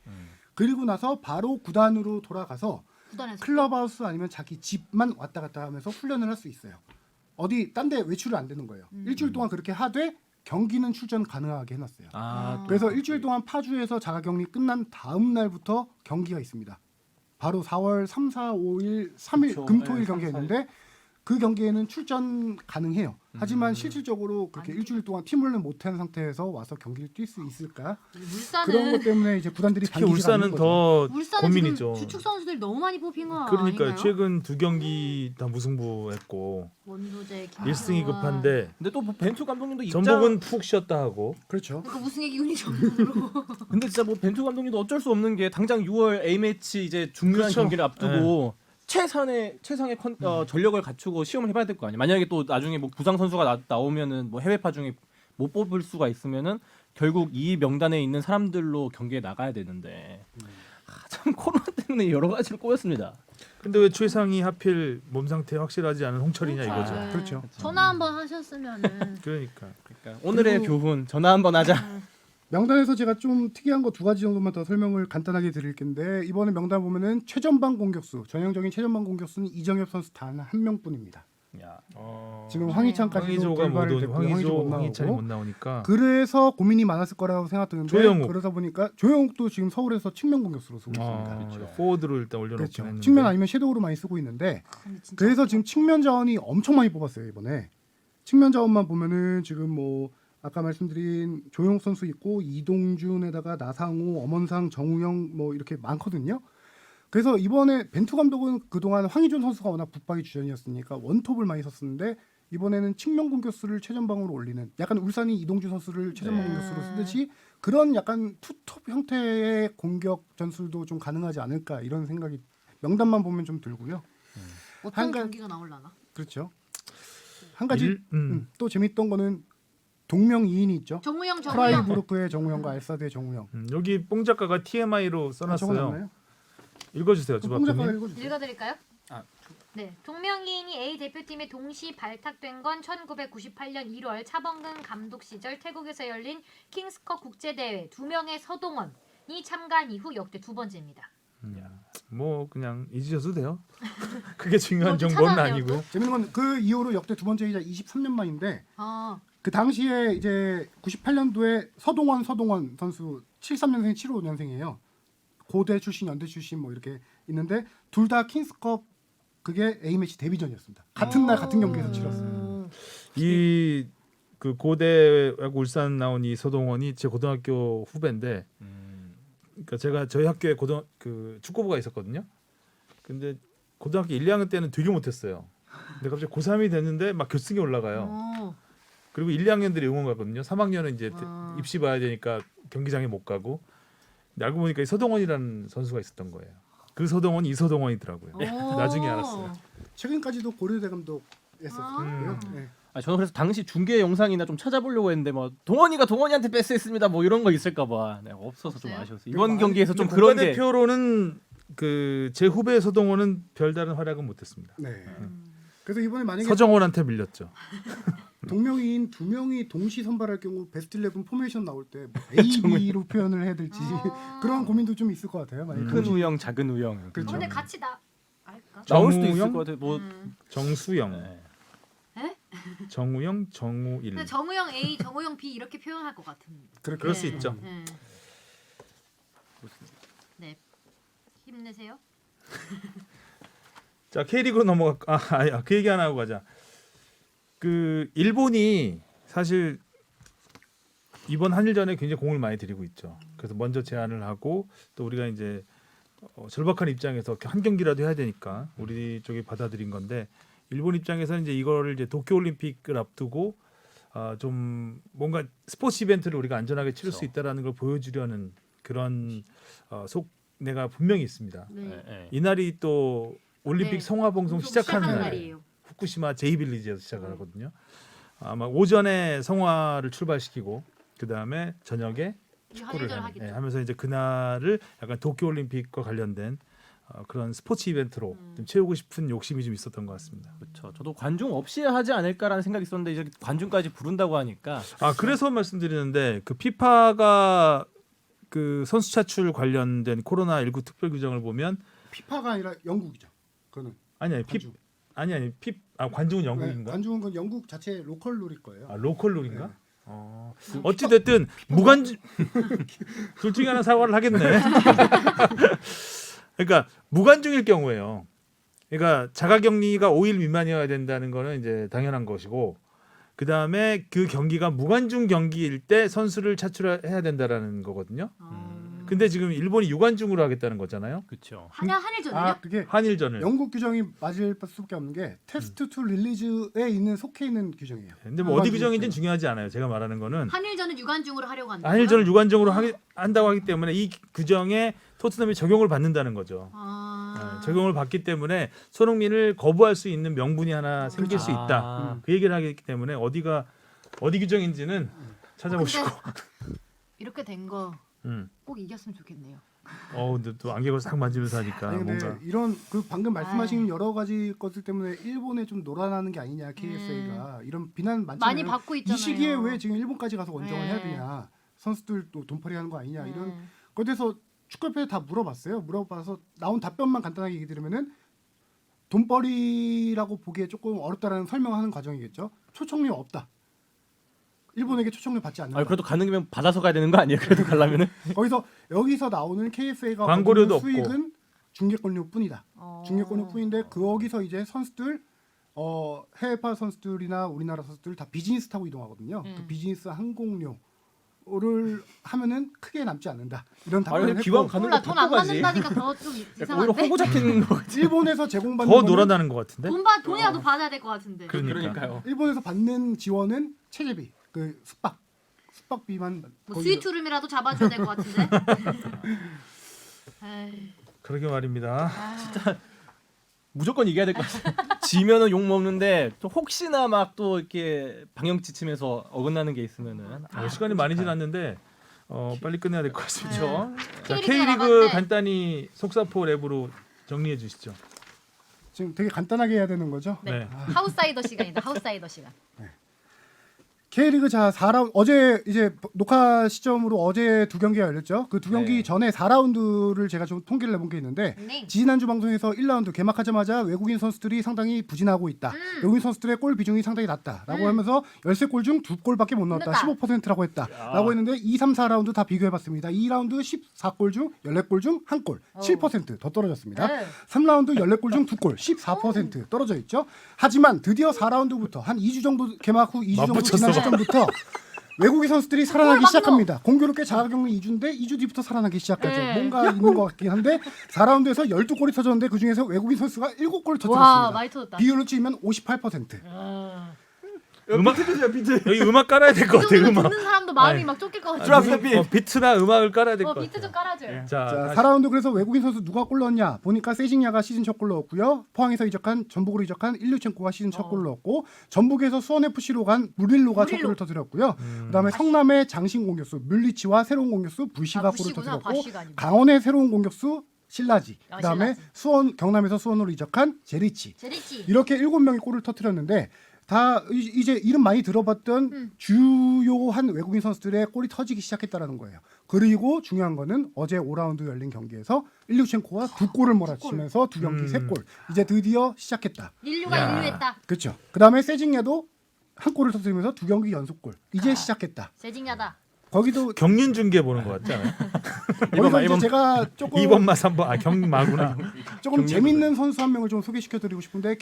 그리고 나서 바로 구단으로 돌아가서 구단에서 클럽하우스 아니면 자기 집만 왔다 갔다 하면서 훈련을 할 수 있어요. 어디 딴 데 외출을 안 되는 거예요. 일주일 동안 그렇게 하되 경기는 출전 가능하게 해놨어요. 아, 그래서 일주일 동안 파주에서 자가격리 끝난 다음 날부터 경기가 있습니다. 바로 4월 3, 4, 5일 3일 그쵸. 금토일 네, 경기가 3, 있는데 그 경기에는 출전 가능해요. 하지만 실질적으로 그렇게 일주일 동안 팀 훈련 못한 상태에서 와서 경기를 뛸 수 있을까? 그런 것 울산은 때문에 이제 구단들이 특히 반기지가 않는 울산은 거죠. 더 울산은 고민이죠. 지금 주축 선수들 너무 많이 뽑힌 거 그러니까 아닌가요? 최근 두 경기 다 무승부했고 원도재, 김태환. 1승이 급한데 근데 또뭐 벤투 감독님도 입장. 전북은 푹 쉬었다 하고 그렇죠. 그러니까 우승의 기운이 전부로. 근데 진짜 뭐 벤투 감독님도 어쩔 수 없는 게 당장 6월 A 매치 이제 중요한 그렇죠. 경기를 앞두고 최상의 전력을 갖추고 시험을 해봐야 될 거 아니에요. 만약에 또 나중에 뭐 부상 선수가 나오면은 뭐 해외파 중에 못 뽑을 수가 있으면은 결국 이 명단에 있는 사람들로 경기에 나가야 되는데 참 코로나 때문에 여러 가지로 꼬였습니다. 근데 왜 최상이 하필 몸 상태 확실하지 않은 홍철이냐 이거죠. 네. 그렇죠. 전화 한번 하셨으면은. 그러니까 그러니까 오늘의 그리고- 교훈 전화 한번 하자. 명단에서 제가 좀 특이한 거 두 가지 정도만 더 설명을 간단하게 드릴 텐데 이번에 명단 보면은 최전방 공격수 전형적인 최전방 공격수는 이정엽 선수 단 한 명뿐입니다. 야, 지금 황희찬까지도 황의조가 못 돌발을 오니 됐고 황희조 못 황희찬이 나오고 못 나오니까 그래서 고민이 많았을 거라고 생각드는데 조영욱. 그러다 보니까 조영욱도 지금 서울에서 측면 공격수로 쓰고 있습니다. 그렇죠. 포워드로 일단 올려놓긴 그렇죠. 했는데 측면 아니면 섀도우로 많이 쓰고 있는데 근데 진짜 그래서 지금 측면 자원이 엄청 많이 뽑았어요 이번에. 측면 자원만 보면은 지금 뭐 아까 말씀드린 조용욱 선수 있고 이동준에다가 나상호, 엄원상, 정우영 뭐 이렇게 많거든요. 그래서 이번에 벤투 감독은 그동안 황희준 선수가 워낙 북박이 주전이었으니까 원톱을 많이 썼었는데 이번에는 측면 공격수를 최전방으로 올리는 약간 울산이 이동준 선수를 최전방 네. 공격수로 쓰듯이 그런 약간 투톱 형태의 공격 전술도 좀 가능하지 않을까 이런 생각이 명단만 보면 좀 들고요. 어떤 한가- 경기가 나올라나? 그렇죠. 한 가지 음. 또 재밌던 거는 동명이인이 있죠. 정우영. 프라이부르크의 정우영과 알사드의 정우영. 여기 뽕 작가가 TMI로 써놨어요. 적어놨나요? 읽어주세요, 뽕 작가가 주박사님. 읽어주세요. 읽어드릴까요? 아, 네, 동명이인이 A 대표팀에 동시 발탁된 건 1998년 1월 차범근 감독 시절 태국에서 열린 킹스컵 국제대회 2명의 서동원이 참가한 이후 역대 두 번째입니다. 뭐 그냥 잊으셔도 돼요. 그게 중요한 그것도 정보는 찾아내요, 아니고요. 재밌는 건 그 이후로 역대 두 번째이자 23년 만인데 아, 그 당시에 이제 98년도에 서동원 선수 73년생 75년생이에요. 고대 출신, 연대 출신 뭐 이렇게 있는데 둘 다 킹스컵 그게 A매치 데뷔전이었습니다. 같은 날 같은 경기에서 치렀어요. 이 그 고대 울산 나온 이 서동원이 제 고등학교 후배인데, 그러니까 제가 저희 학교에 그 축구부가 있었거든요. 근데 고등학교 1, 2학년 때는 되게 못했어요. 근데 갑자기 고3이 됐는데 막 결승에 올라가요. 어. 그리고 1, 2학년들이 응원 가거든요. 3학년은 이제 아. 입시 봐야 되니까 경기장에 못 가고. 근데 알고 보니까 이 서동원이라는 선수가 있었던 거예요. 그 서동원이 이 서동원이더라고요. 오. 나중에 알았어요. 최근까지도 고려대 감독했었고요. 네. 아, 저는 그래서 당시 중계 영상이나 좀 찾아보려고 했는데 뭐 동원이한테 패스했습니다 뭐 이런 거 있을까봐 네, 없어서 좀 없어요? 아쉬웠어요. 이번 경기에서 좀 근데 그런 게 국가대표로는 그 제 후배 서동원은 별다른 활약은 못했습니다. 네. 그래서 이번에 만약에 서정원한테 밀렸죠. 동명이인 두 명이 동시 선발할 경우 베스트 11 포메이션 나올 때뭐 A, B로 표현을 해야 될지 아. 그런 고민도 좀 있을 것 같아요. 만약에 큰 동시- 우영, 작은 우영 그렇죠. 근데 같이 할까? 나올 수도 있을 정우영? 것 같아요. 뭐 정수영, 네. 정우영, 정우일. 근데 정우영 A, 정우영 B 이렇게 표현할 것 같은. 그렇게 그럴 수 있죠. 네. 그렇습니다. 네. 힘내세요. 자 K리그로 넘어가. 그 얘기 하나 하고 가자. 그 일본이 사실 이번 한일전에 굉장히 공을 많이 들이고 있죠. 그래서 먼저 제안을 하고 또 우리가 이제 절박한 입장에서 한 경기라도 해야 되니까 우리 쪽이 받아들인 건데 일본 입장에서는 이제 이거를 이제 도쿄올림픽을 앞두고 좀 뭔가 스포츠 이벤트를 우리가 안전하게 치를 수 그렇죠. 있다라는 걸 보여주려는 그런 속내가 분명히 있습니다. 네. 네, 네. 이날이 또 올림픽 네. 성화봉송 방송 시작하는 시작하는 날. 날이에요. 후쿠시마 제이빌리지에서 시작하거든요. 아마 오전에 성화를 출발시키고 그 다음에 저녁에 이 축구를 한일전 하겠죠. 하면서 이제 그날을 약간 도쿄올림픽과 관련된 그런 스포츠 이벤트로 좀 채우고 싶은 욕심이 좀 있었던 것 같습니다. 그렇죠. 저도 관중 없이 하지 않을까라는 생각이 있었는데 이제 관중까지 부른다고 하니까 그래서 말씀드리는데 그 피파가 그 선수 차출 관련된 코로나19 특별 규정을 보면 피파가 아니라 영국이죠. 그거는 아니 관중. 관중은 네, 영국인가? 관중은 건 영국 자체 로컬 룰일 거예요. 로컬 룰인가? 네. 어찌 됐든 무관중 둘 중에 하나 사과를 하겠네. 그러니까 무관중일 경우에요. 그러니까 자가격리가 5일 미만이어야 된다는 거는 이제 당연한 것이고, 그 다음에 그 경기가 무관중 경기일 때 선수를 차출해야 된다라는 거거든요. 근데 지금 일본이 유관중으로 하겠다는 거잖아요. 그렇죠. 한일전이요? 아 그게 한일전을. 영국 규정이 맞을 수밖에 없는 게 테스트 투 릴리즈에 있는 속해 있는 규정이에요. 근데 뭐 어디 규정인지는 중요하지 않아요. 제가 말하는 거는 한일전은 유관중으로 하려고 한다. 한일전을 유관중으로 한다고 하기 때문에 이 규정에 토트넘이 적용을 받는다는 거죠. 적용을 받기 때문에 손흥민을 거부할 수 있는 명분이 하나 생길 수 있다. 아. 그 얘기를 하기 때문에 어디 규정인지는 찾아보시고. 이렇게 된 거 꼭 이겼으면 좋겠네요. 근데 또 안경을 싹 만지면서 하니까 아니 근데 뭔가 이런 그 방금 말씀하신 여러 가지 것들 때문에 일본에 좀 놀아나는 게 아니냐 KSA가 이런 비난 많잖아요. 많이 받고 있잖아요. 이 시기에 왜 지금 일본까지 가서 원정을 네. 해야 되냐? 선수들 또 돈벌이 하는 거 아니냐? 이런 네. 거에 대해서 축구협회에 다 물어봤어요. 물어봐서 나온 답변만 간단하게 얘기 드리면은 돈벌이라고 보기에 조금 어렵다라는 설명하는 과정이겠죠. 초청료 없다. 일본에게 초청료 받지 않는다. 아 그래도 가는 김에 받아서 가야 되는 거 아니에요? 그래도 가려면은. 거기서 여기서 나오는 KSA가 광고료도 없고. 수익은 중계권료뿐이다. 어. 중계권료뿐인데 거기서 이제 선수들 해외파 선수들이나 우리나라 선수들 다 비즈니스 타고 이동하거든요. 그 비즈니스 항공료를 하면은 크게 남지 않는다. 이런 아니 답변을 기왕 했고 가는 몰라 거 돈 안 받고 가지. 받는다니까 더 좀 약간 오히려 이상한데. 호구 잡히는 거 같지. 일본에서 제공받는 더 거는 놀아나는 것 같은데. 돈이라도 받아야 될 것 같은데. 그러니까요. 일본에서 받는 지원은 체제비, 그 숙박비만 뭐 거의 스위트룸이라도 잡아줘야 될 것 같은데. 에이, 그러게 말입니다. 무조건 이겨야 될 것 같아. 지면은 욕 먹는데 또 혹시나 막 또 이렇게 방역 지침에서 어긋나는 게 있으면은 시간이 많이 지났는데 빨리 끝내야 될 것 같습니다. 그렇죠. 자, K리그가 K리그 남았네. 간단히 속사포 랩으로 정리해 주시죠. 지금 되게 간단하게 해야 되는 거죠. 네. 네. 하우사이더 시간이다. 하우사이더 시간. K리그 자 4라운드 어제 이제 녹화 시점으로 어제 두 경기가 열렸죠. 그 두 경기 네. 전에 4라운드를 제가 좀 통계를 내본 게 있는데 네. 지난주 방송에서 1라운드 개막하자마자 외국인 선수들이 상당히 부진하고 있다. 외국인 선수들의 골 비중이 상당히 낮다라고 하면서 13골 중 2골밖에 못 넣었다. 넣었다. 15%라고 했다라고 했는데 2, 3, 4라운드 다 비교해 봤습니다. 2라운드 14골 중 14골 중 1골, 7%더 떨어졌습니다. 네. 3라운드 14골 중 2골, 14% 떨어져 있죠. 하지만 드디어 4라운드부터 한 2주 정도 개막 후 2주 정도 맞붙였어. 지난 시점부터 외국인 선수들이 살아나기 막 시작합니다. 공교롭게 자가격리 2주인데 2주 뒤부터 살아나기 시작하죠. 네. 뭔가 있는 것 같긴 한데 4라운드에서 12골이 터졌는데 그중에서 외국인 선수가 7골을 와 터뜨렸습니다. 많이 터졌다. 비율로 치면 58%. 음악 여기 음악 깔아야 될 것 이 같아요. 정도 음악. 듣는 사람도 마음이 아니. 막 쫓길 것 같아. 드랍 더 빗. 비트나 음악을 깔아야 될 것 비트 같아요. 좀 깔아줘요. 자, 다시. 4라운드 그래서 외국인 선수 누가 골 넣었냐 보니까 세징야가 시즌 첫 골 넣었고요. 포항에서 이적한 전북으로 이적한 일류첸코가 시즌 첫 골 넣었고 전북에서 수원FC로 간 무릴로가 첫 골을 터뜨렸고요. 그다음에 성남의 장신 공격수 뮬리치와 새로운 공격수 부시가 골을 부시구나. 터뜨렸고 바시가 아니고. 강원의 새로운 공격수 신라지. 아, 그다음에 신라지. 경남에서 수원으로 이적한 제리치. 제리치. 이렇게 7명이 골을 터뜨렸는데 다 이제 이름 많이 들어봤던 주요한 외국인 선수들의 골이 터지기 시작했다라는 거예요. 그리고 중요한 거는 어제 5라운드 열린 경기에서 일류첸코가 2골을 몰아치면서 두 경기 3골. 이제 드디어 시작했다. 인류가 야. 인류했다. 그렇죠. 그다음에 세징야도 한 골을 터뜨리면서 두 경기 연속골. 이제 시작했다. 세징야다. 거기도 경륜 중계 보는 것 같지 않아요? 거기서 이제 제가 조금 2번마 3번 경마구나. 조금 재밌는 선수 한 명을 좀 소개시켜드리고 싶은데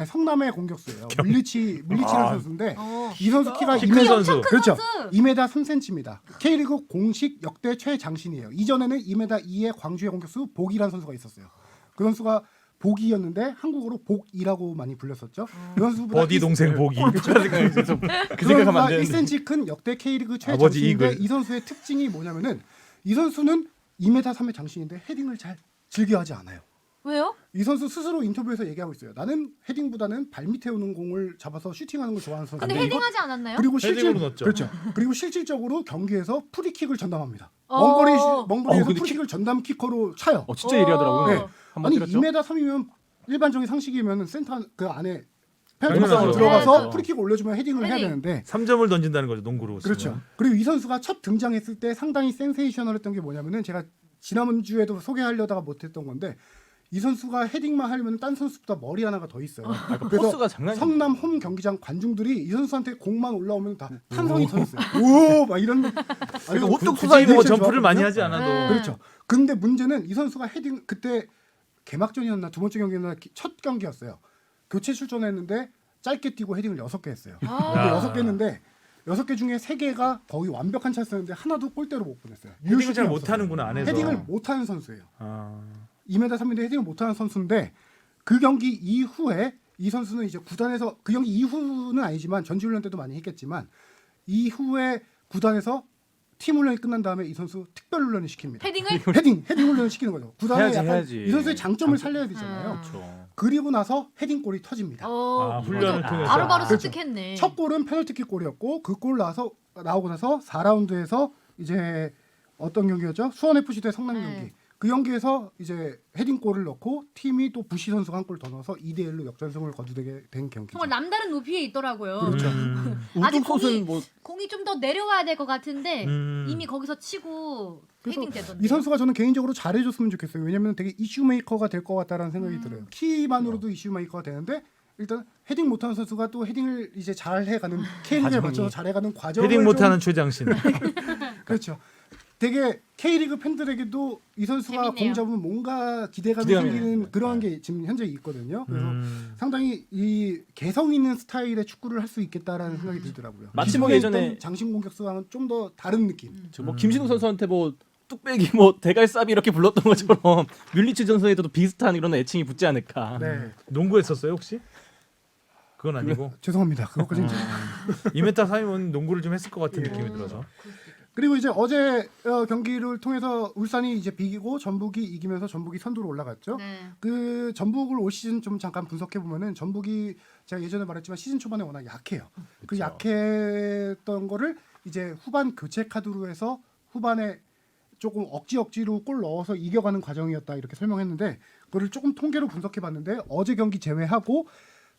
성남의 공격수예요. 밀리치라는 선수인데 이 선수 키가 키큰 2m 선수. 그렇죠. 선수. 2m 3cm입니다. K리그 공식 역대 최장신이에요. 이전에는 2m 2의 광주의 공격수 복이라는 선수가 있었어요. 그 선수가 복이었는데 한국어로 복이라고 많이 불렸었죠. 그 선수보다 버디 동생 보기. 그 생각하면 안 되는데. 1cm 큰 역대 K리그 아버지 최장신인데 이글. 이 선수의 특징이 뭐냐면은 이 선수는 2m 3의 장신인데 헤딩을 잘 즐겨하지 않아요. 왜요? 이 선수 스스로 인터뷰에서 얘기하고 있어요. 나는 헤딩보다는 발 밑에 오는 공을 잡아서 슈팅하는 걸 좋아하는 선수. 근데 헤딩하지 않았나요? 그리고 헤딩으로 넣었죠. 그렇죠. 그리고 실질적으로 경기에서 프리킥을 전담합니다. 어. 멍거리에서 근데 프리킥을 전담 키커로 차요. 진짜 예리하더라고요. 네. 한번 아니 때렸죠. 2m 3이면 일반적인 상식이면 센터 그 안에 당연하죠. 페널티로 들어가서 네. 프리킥 올려주면 헤딩을 해야 헤딩. 되는데 3점을 던진다는 거죠. 농구로. 그렇죠. 치면. 그리고 이 선수가 첫 등장했을 때 상당히 센세이셔널했던 게 뭐냐면은 제가 지난주에도 소개하려다가 못했던 건데 이 선수가 헤딩만 하려면 딴 선수보다 머리 하나가 더 있어요. 그러니까 그래서 포스가 장난이 성남 홈 경기장 관중들이 이 선수한테 공만 올라오면 다 탄성이 서 있어요. 오, 막 이런. 그러니까 옷도 굳이 투사이고 뭐 리액션 점프를 많이 좋았거든요. 하지 않아도 네. 그렇죠. 근데 문제는 이 선수가 헤딩 그때 개막전이었나 두 번째 경기였나 첫 경기였어요. 교체 출전했는데 짧게 뛰고 헤딩을 6개 했어요. 근데 6개 했는데 6개 중에 3개가 거의 완벽한 찬스였는데 하나도 골대로 못 보냈어요. 헤딩을 잘 없었어요. 못하는구나 안에서. 헤딩을 못하는 선수예요. 아. 2m 3인데 헤딩을 못하는 선수인데 그 경기 이후에 이 선수는 이제 구단에서 그 경기 이후는 아니지만 전지훈련 때도 많이 했겠지만 이후에 구단에서 팀 훈련이 끝난 다음에 이 선수 특별 훈련을 시킵니다. 헤딩 훈련을 시키는 거죠. 구단에 약간 해야지. 이 선수의 장점을 살려야 되잖아요. 그렇죠. 그리고 나서 헤딩골이 터집니다. 훈련을 통해서. 바로바로 그렇죠. 습득했네. 첫 골은 페널티킥 골이었고 그 골 나오고 나서 4라운드에서 이제 어떤 경기였죠? 수원 FC 대 성남 네. 경기. 그 경기에서 이제 헤딩골을 넣고 팀이 또 부시 선수가 한 골 더 넣어서 2대1로 역전승을 거두게 된 경기죠. 정말 남다른 높이에 있더라고요. 그렇죠. 아직 우등솥은 뭐 공이 좀 더 내려와야 될 것 같은데 음. 이미 거기서 치고 그래서 헤딩 되던데. 이 선수가 저는 개인적으로 잘해줬으면 좋겠어요. 왜냐하면 되게 이슈메이커가 될 것 같다라는 생각이 들어요. 키만으로도 이슈메이커가 되는데 일단 헤딩 못하는 선수가 또 헤딩을 이제 잘해가는 K리그에 맞춰서 잘해가는 과정을 헤딩 좀- 못하는 최장신. 그렇죠. 되게 K리그 팬들에게도 이 선수가 재밌네요. 공 잡으면 뭔가 기대감이 기대감이 생기는 있는, 그런 게 지금 현재 있거든요. 그래서 음. 상당히 이 개성 있는 스타일의 축구를 할 수 있겠다라는 생각이 들더라고요. 마치 뭐 기존에 예전에- 있던 장신 공격수와는 좀 더 다른 느낌. 뭐 김신우 선수한테 뭐 뚝배기 뭐 대갈삽이 이렇게 불렀던 것처럼 뮬리치 선수에도 비슷한 이런 애칭이 붙지 않을까. 네. 농구했었어요 혹시? 그건 아니고 죄송합니다. 그것까지는 좀. 2m 3이면 농구를 좀 했을 것 같은 느낌이 들어서. 그리고 이제 어제 경기를 통해서 울산이 이제 비기고 전북이 이기면서 전북이 선두로 올라갔죠. 네. 그 전북을 올 시즌 좀 잠깐 분석해 보면은 전북이 제가 예전에 말했지만 시즌 초반에 워낙 약해요. 그 그쵸. 약했던 거를 이제 후반 교체 카드로 해서 후반에 조금 억지로 골 넣어서 이겨가는 과정이었다 이렇게 설명했는데 그거를 조금 통계로 분석해 봤는데 어제 경기 제외하고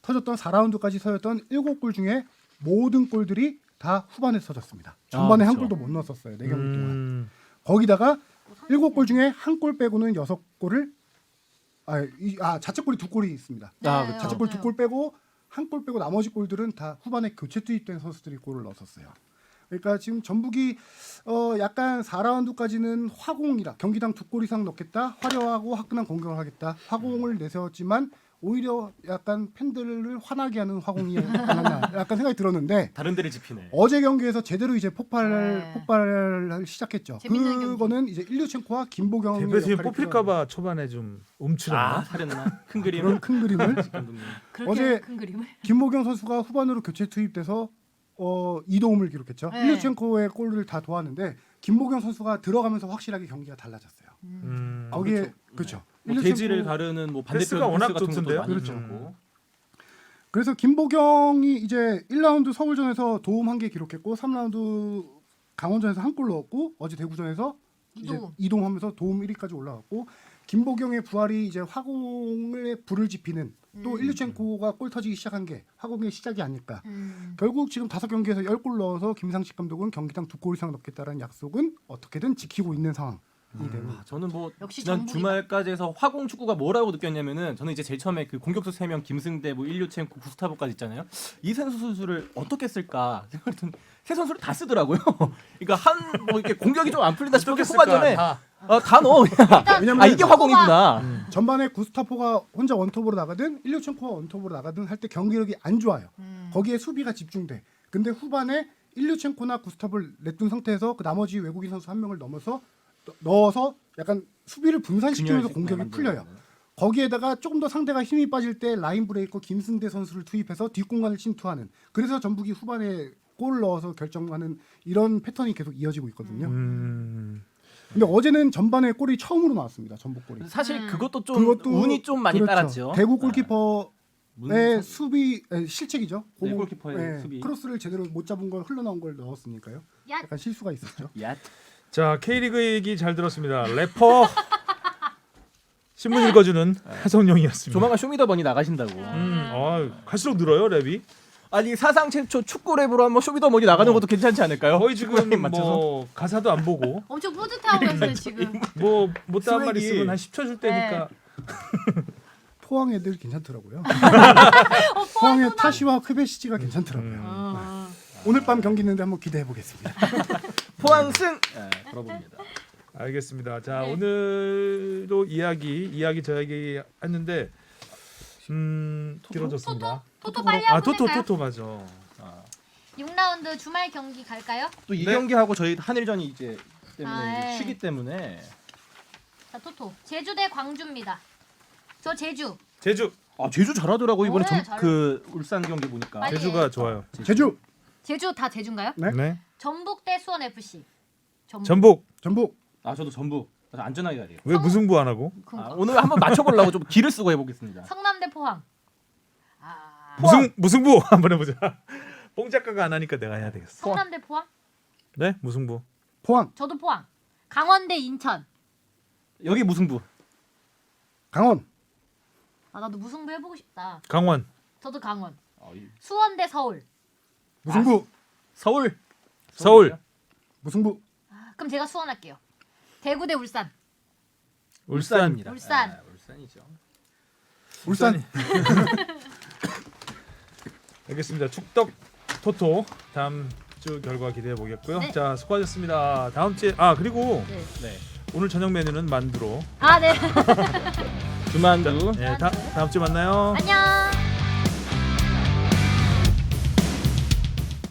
터졌던 4라운드까지 서였던 7골 중에 모든 골들이 다 후반에 터졌습니다. 전반에 한 그쵸. 골도 못 넣었었어요. 4경기 동안. 거기다가 7골 중에 한 골 빼고는 6골을 자책골이 2골이 있습니다. 아, 네, 그쵸. 자책골 맞아요. 2골 빼고 한 골 빼고 나머지 골들은 다 후반에 교체 투입된 선수들이 골을 넣었었어요. 그러니까 지금 전북이 약간 4라운드까지는 화공이라 경기당 2골 이상 넣겠다. 화려하고 화끈한 공격을 하겠다. 화공을 내세웠지만 오히려 약간 팬들을 화나게 하는 화공이 아니었나 약간 생각이 들었는데 다른 데를 짚히네. 어제 경기에서 제대로 이제 네. 폭발을 시작했죠. 재밌는 그거는 이제 일류첸코와 김보경의 대표팀 역할이 뽑힐까봐 초반에 좀 움츠렸나? 살였나? 큰 필요한 그림을 그런 큰 그림을 감독님. 그렇게 어제 큰 그림을. 김보경 선수가 후반으로 교체 투입돼서 2도움을 기록했죠. 네. 일류첸코의 골을 다 도왔는데 김보경 선수가 들어가면서 확실하게 경기가 달라졌어요. 거기에 그렇죠. 뭐 대지를 가르는 뭐 반대편 패스가 워낙 패스 같은 것도 좋던데요? 많이 그렇죠. 있었고. 그래서 김보경이 이제 1라운드 서울전에서 도움 1개 기록했고 3라운드 강원전에서 한 골 넣었고 어제 대구전에서 이제 이동하면서 도움 1위까지 올라갔고 김보경의 부활이 이제 화공에 불을 지피는 또 일류첸코가 골 터지기 시작한 게 화공의 시작이 아닐까. 결국 지금 5경기에서 10골 넣어서 김상식 감독은 경기당 2골 이상 넣겠다라는 약속은 어떻게든 지키고 있는 상황이 되는. 저는 뭐 역시 지난 전북이다. 주말까지 해서 화공 축구가 뭐라고 느꼈냐면은 저는 이제 제일 처음에 그 공격수 3명 김승대, 뭐 일류첸코, 구스타보까지 있잖아요. 이 선수를 어떻게 쓸까 생각했더니 세 선수를 다 쓰더라고요. 그러니까 한 뭐 이렇게 공격이 좀 안 풀린다 싶을 때 후반전에 다 넣어 그냥. 왜냐면 이게 화공이구나. 전반에 구스타포가 혼자 원톱으로 나가든 일류첸코가 원톱으로 나가든 할 때 경기력이 안 좋아요. 거기에 수비가 집중돼. 근데 후반에 일류첸코나 구스타포를 냈둔 상태에서 그 나머지 외국인 선수 한 명을 넣어서 약간 수비를 분산시키면서 공격이 풀려요. 거기에다가 조금 더 상대가 힘이 빠질 때 라인 브레이커 김승대 선수를 투입해서 뒷공간을 침투하는. 그래서 전북이 후반에 골을 넣어서 결정하는 이런 패턴이 계속 이어지고 있거든요. 근데 어제는 전반에 골이 처음으로 나왔습니다. 전북 골이. 사실 그것도 좀 운이 좀 많이 그렇죠. 따랐죠. 대구 골키퍼의 문- 수비 실책이죠. 네, 공을- 골키퍼의 수비. 크로스를 제대로 못 잡은 걸 흘러나온 걸 넣었으니까요. 야. 약간 실수가 있었죠. 야, 자 K리그 얘기 잘 들었습니다. 래퍼 신문 읽어주는 하성룡이었습니다. 조만간 쇼미더머니 나가신다고. 갈수록 늘어요 랩이. 아니 사상 최초 축구 랩으로 한번 쇼미더머니 나가는 것도 괜찮지 않을까요? 거의 지금 축구 랩 맞춰서. 뭐 가사도 안 보고 엄청 뿌듯하고 있어요 지금. 뭐 못다한 말 스웩이. 있으면 한 10초 줄 때니까. 포항 애들 괜찮더라고요. 포항의 타시와 크베시치가 괜찮더라고요. 오늘 밤 경기 있는데 한번 기대해 보겠습니다. 포항 승. 네, 들어봅니다. 알겠습니다. 자 네. 오늘도 이야기 저에게 했는데 길어졌습니다. 토토 빨리 하고 토토 맞아. 아, 6라운드 주말 경기 갈까요? 또 이 네. 경기하고 저희 한일전이 이제 때문에 아, 이제 예. 쉬기 때문에 자, 토토. 제주 대 광주입니다. 저 제주. 제주 제주 잘하더라고 이번에 네, 잘해요. 그 울산 경기 보니까. 빨리 제주가 해. 좋아요. 제주, 제주 다 제주인가요? 네. 네. 전북 대 수원 FC. 전북 전북, 저도 전북 안전하게 가야 돼요. 왜 무승부 안 하고? 그러니까. 오늘 한번 맞춰보려고 좀 기를 쓰고 해보겠습니다. 성남 대 포항. 무승부 한번 해보자. 뽕 작가가 안 하니까 내가 해야 되겠어. 성남 대 포항? 네 무승부. 포항, 저도 포항. 강원 대 인천. 여기 무승부. 강원, 나도 무승부 해보고 싶다. 강원. 저도 강원. 이 수원 대 서울. 무승부, 서울. 서울. 무승부, 그럼 제가 수원 할게요. 대구 대 울산. 울산입니다. 울산. 울산이죠. 울산, 알겠습니다. 축덕 토토 다음 주 결과 기대해 보겠고요. 네. 자 수고하셨습니다. 다음 주에 그리고 네. 네. 오늘 저녁 메뉴는 만두로. 네. 두만두. 네, 다음 주에 만나요. 안녕.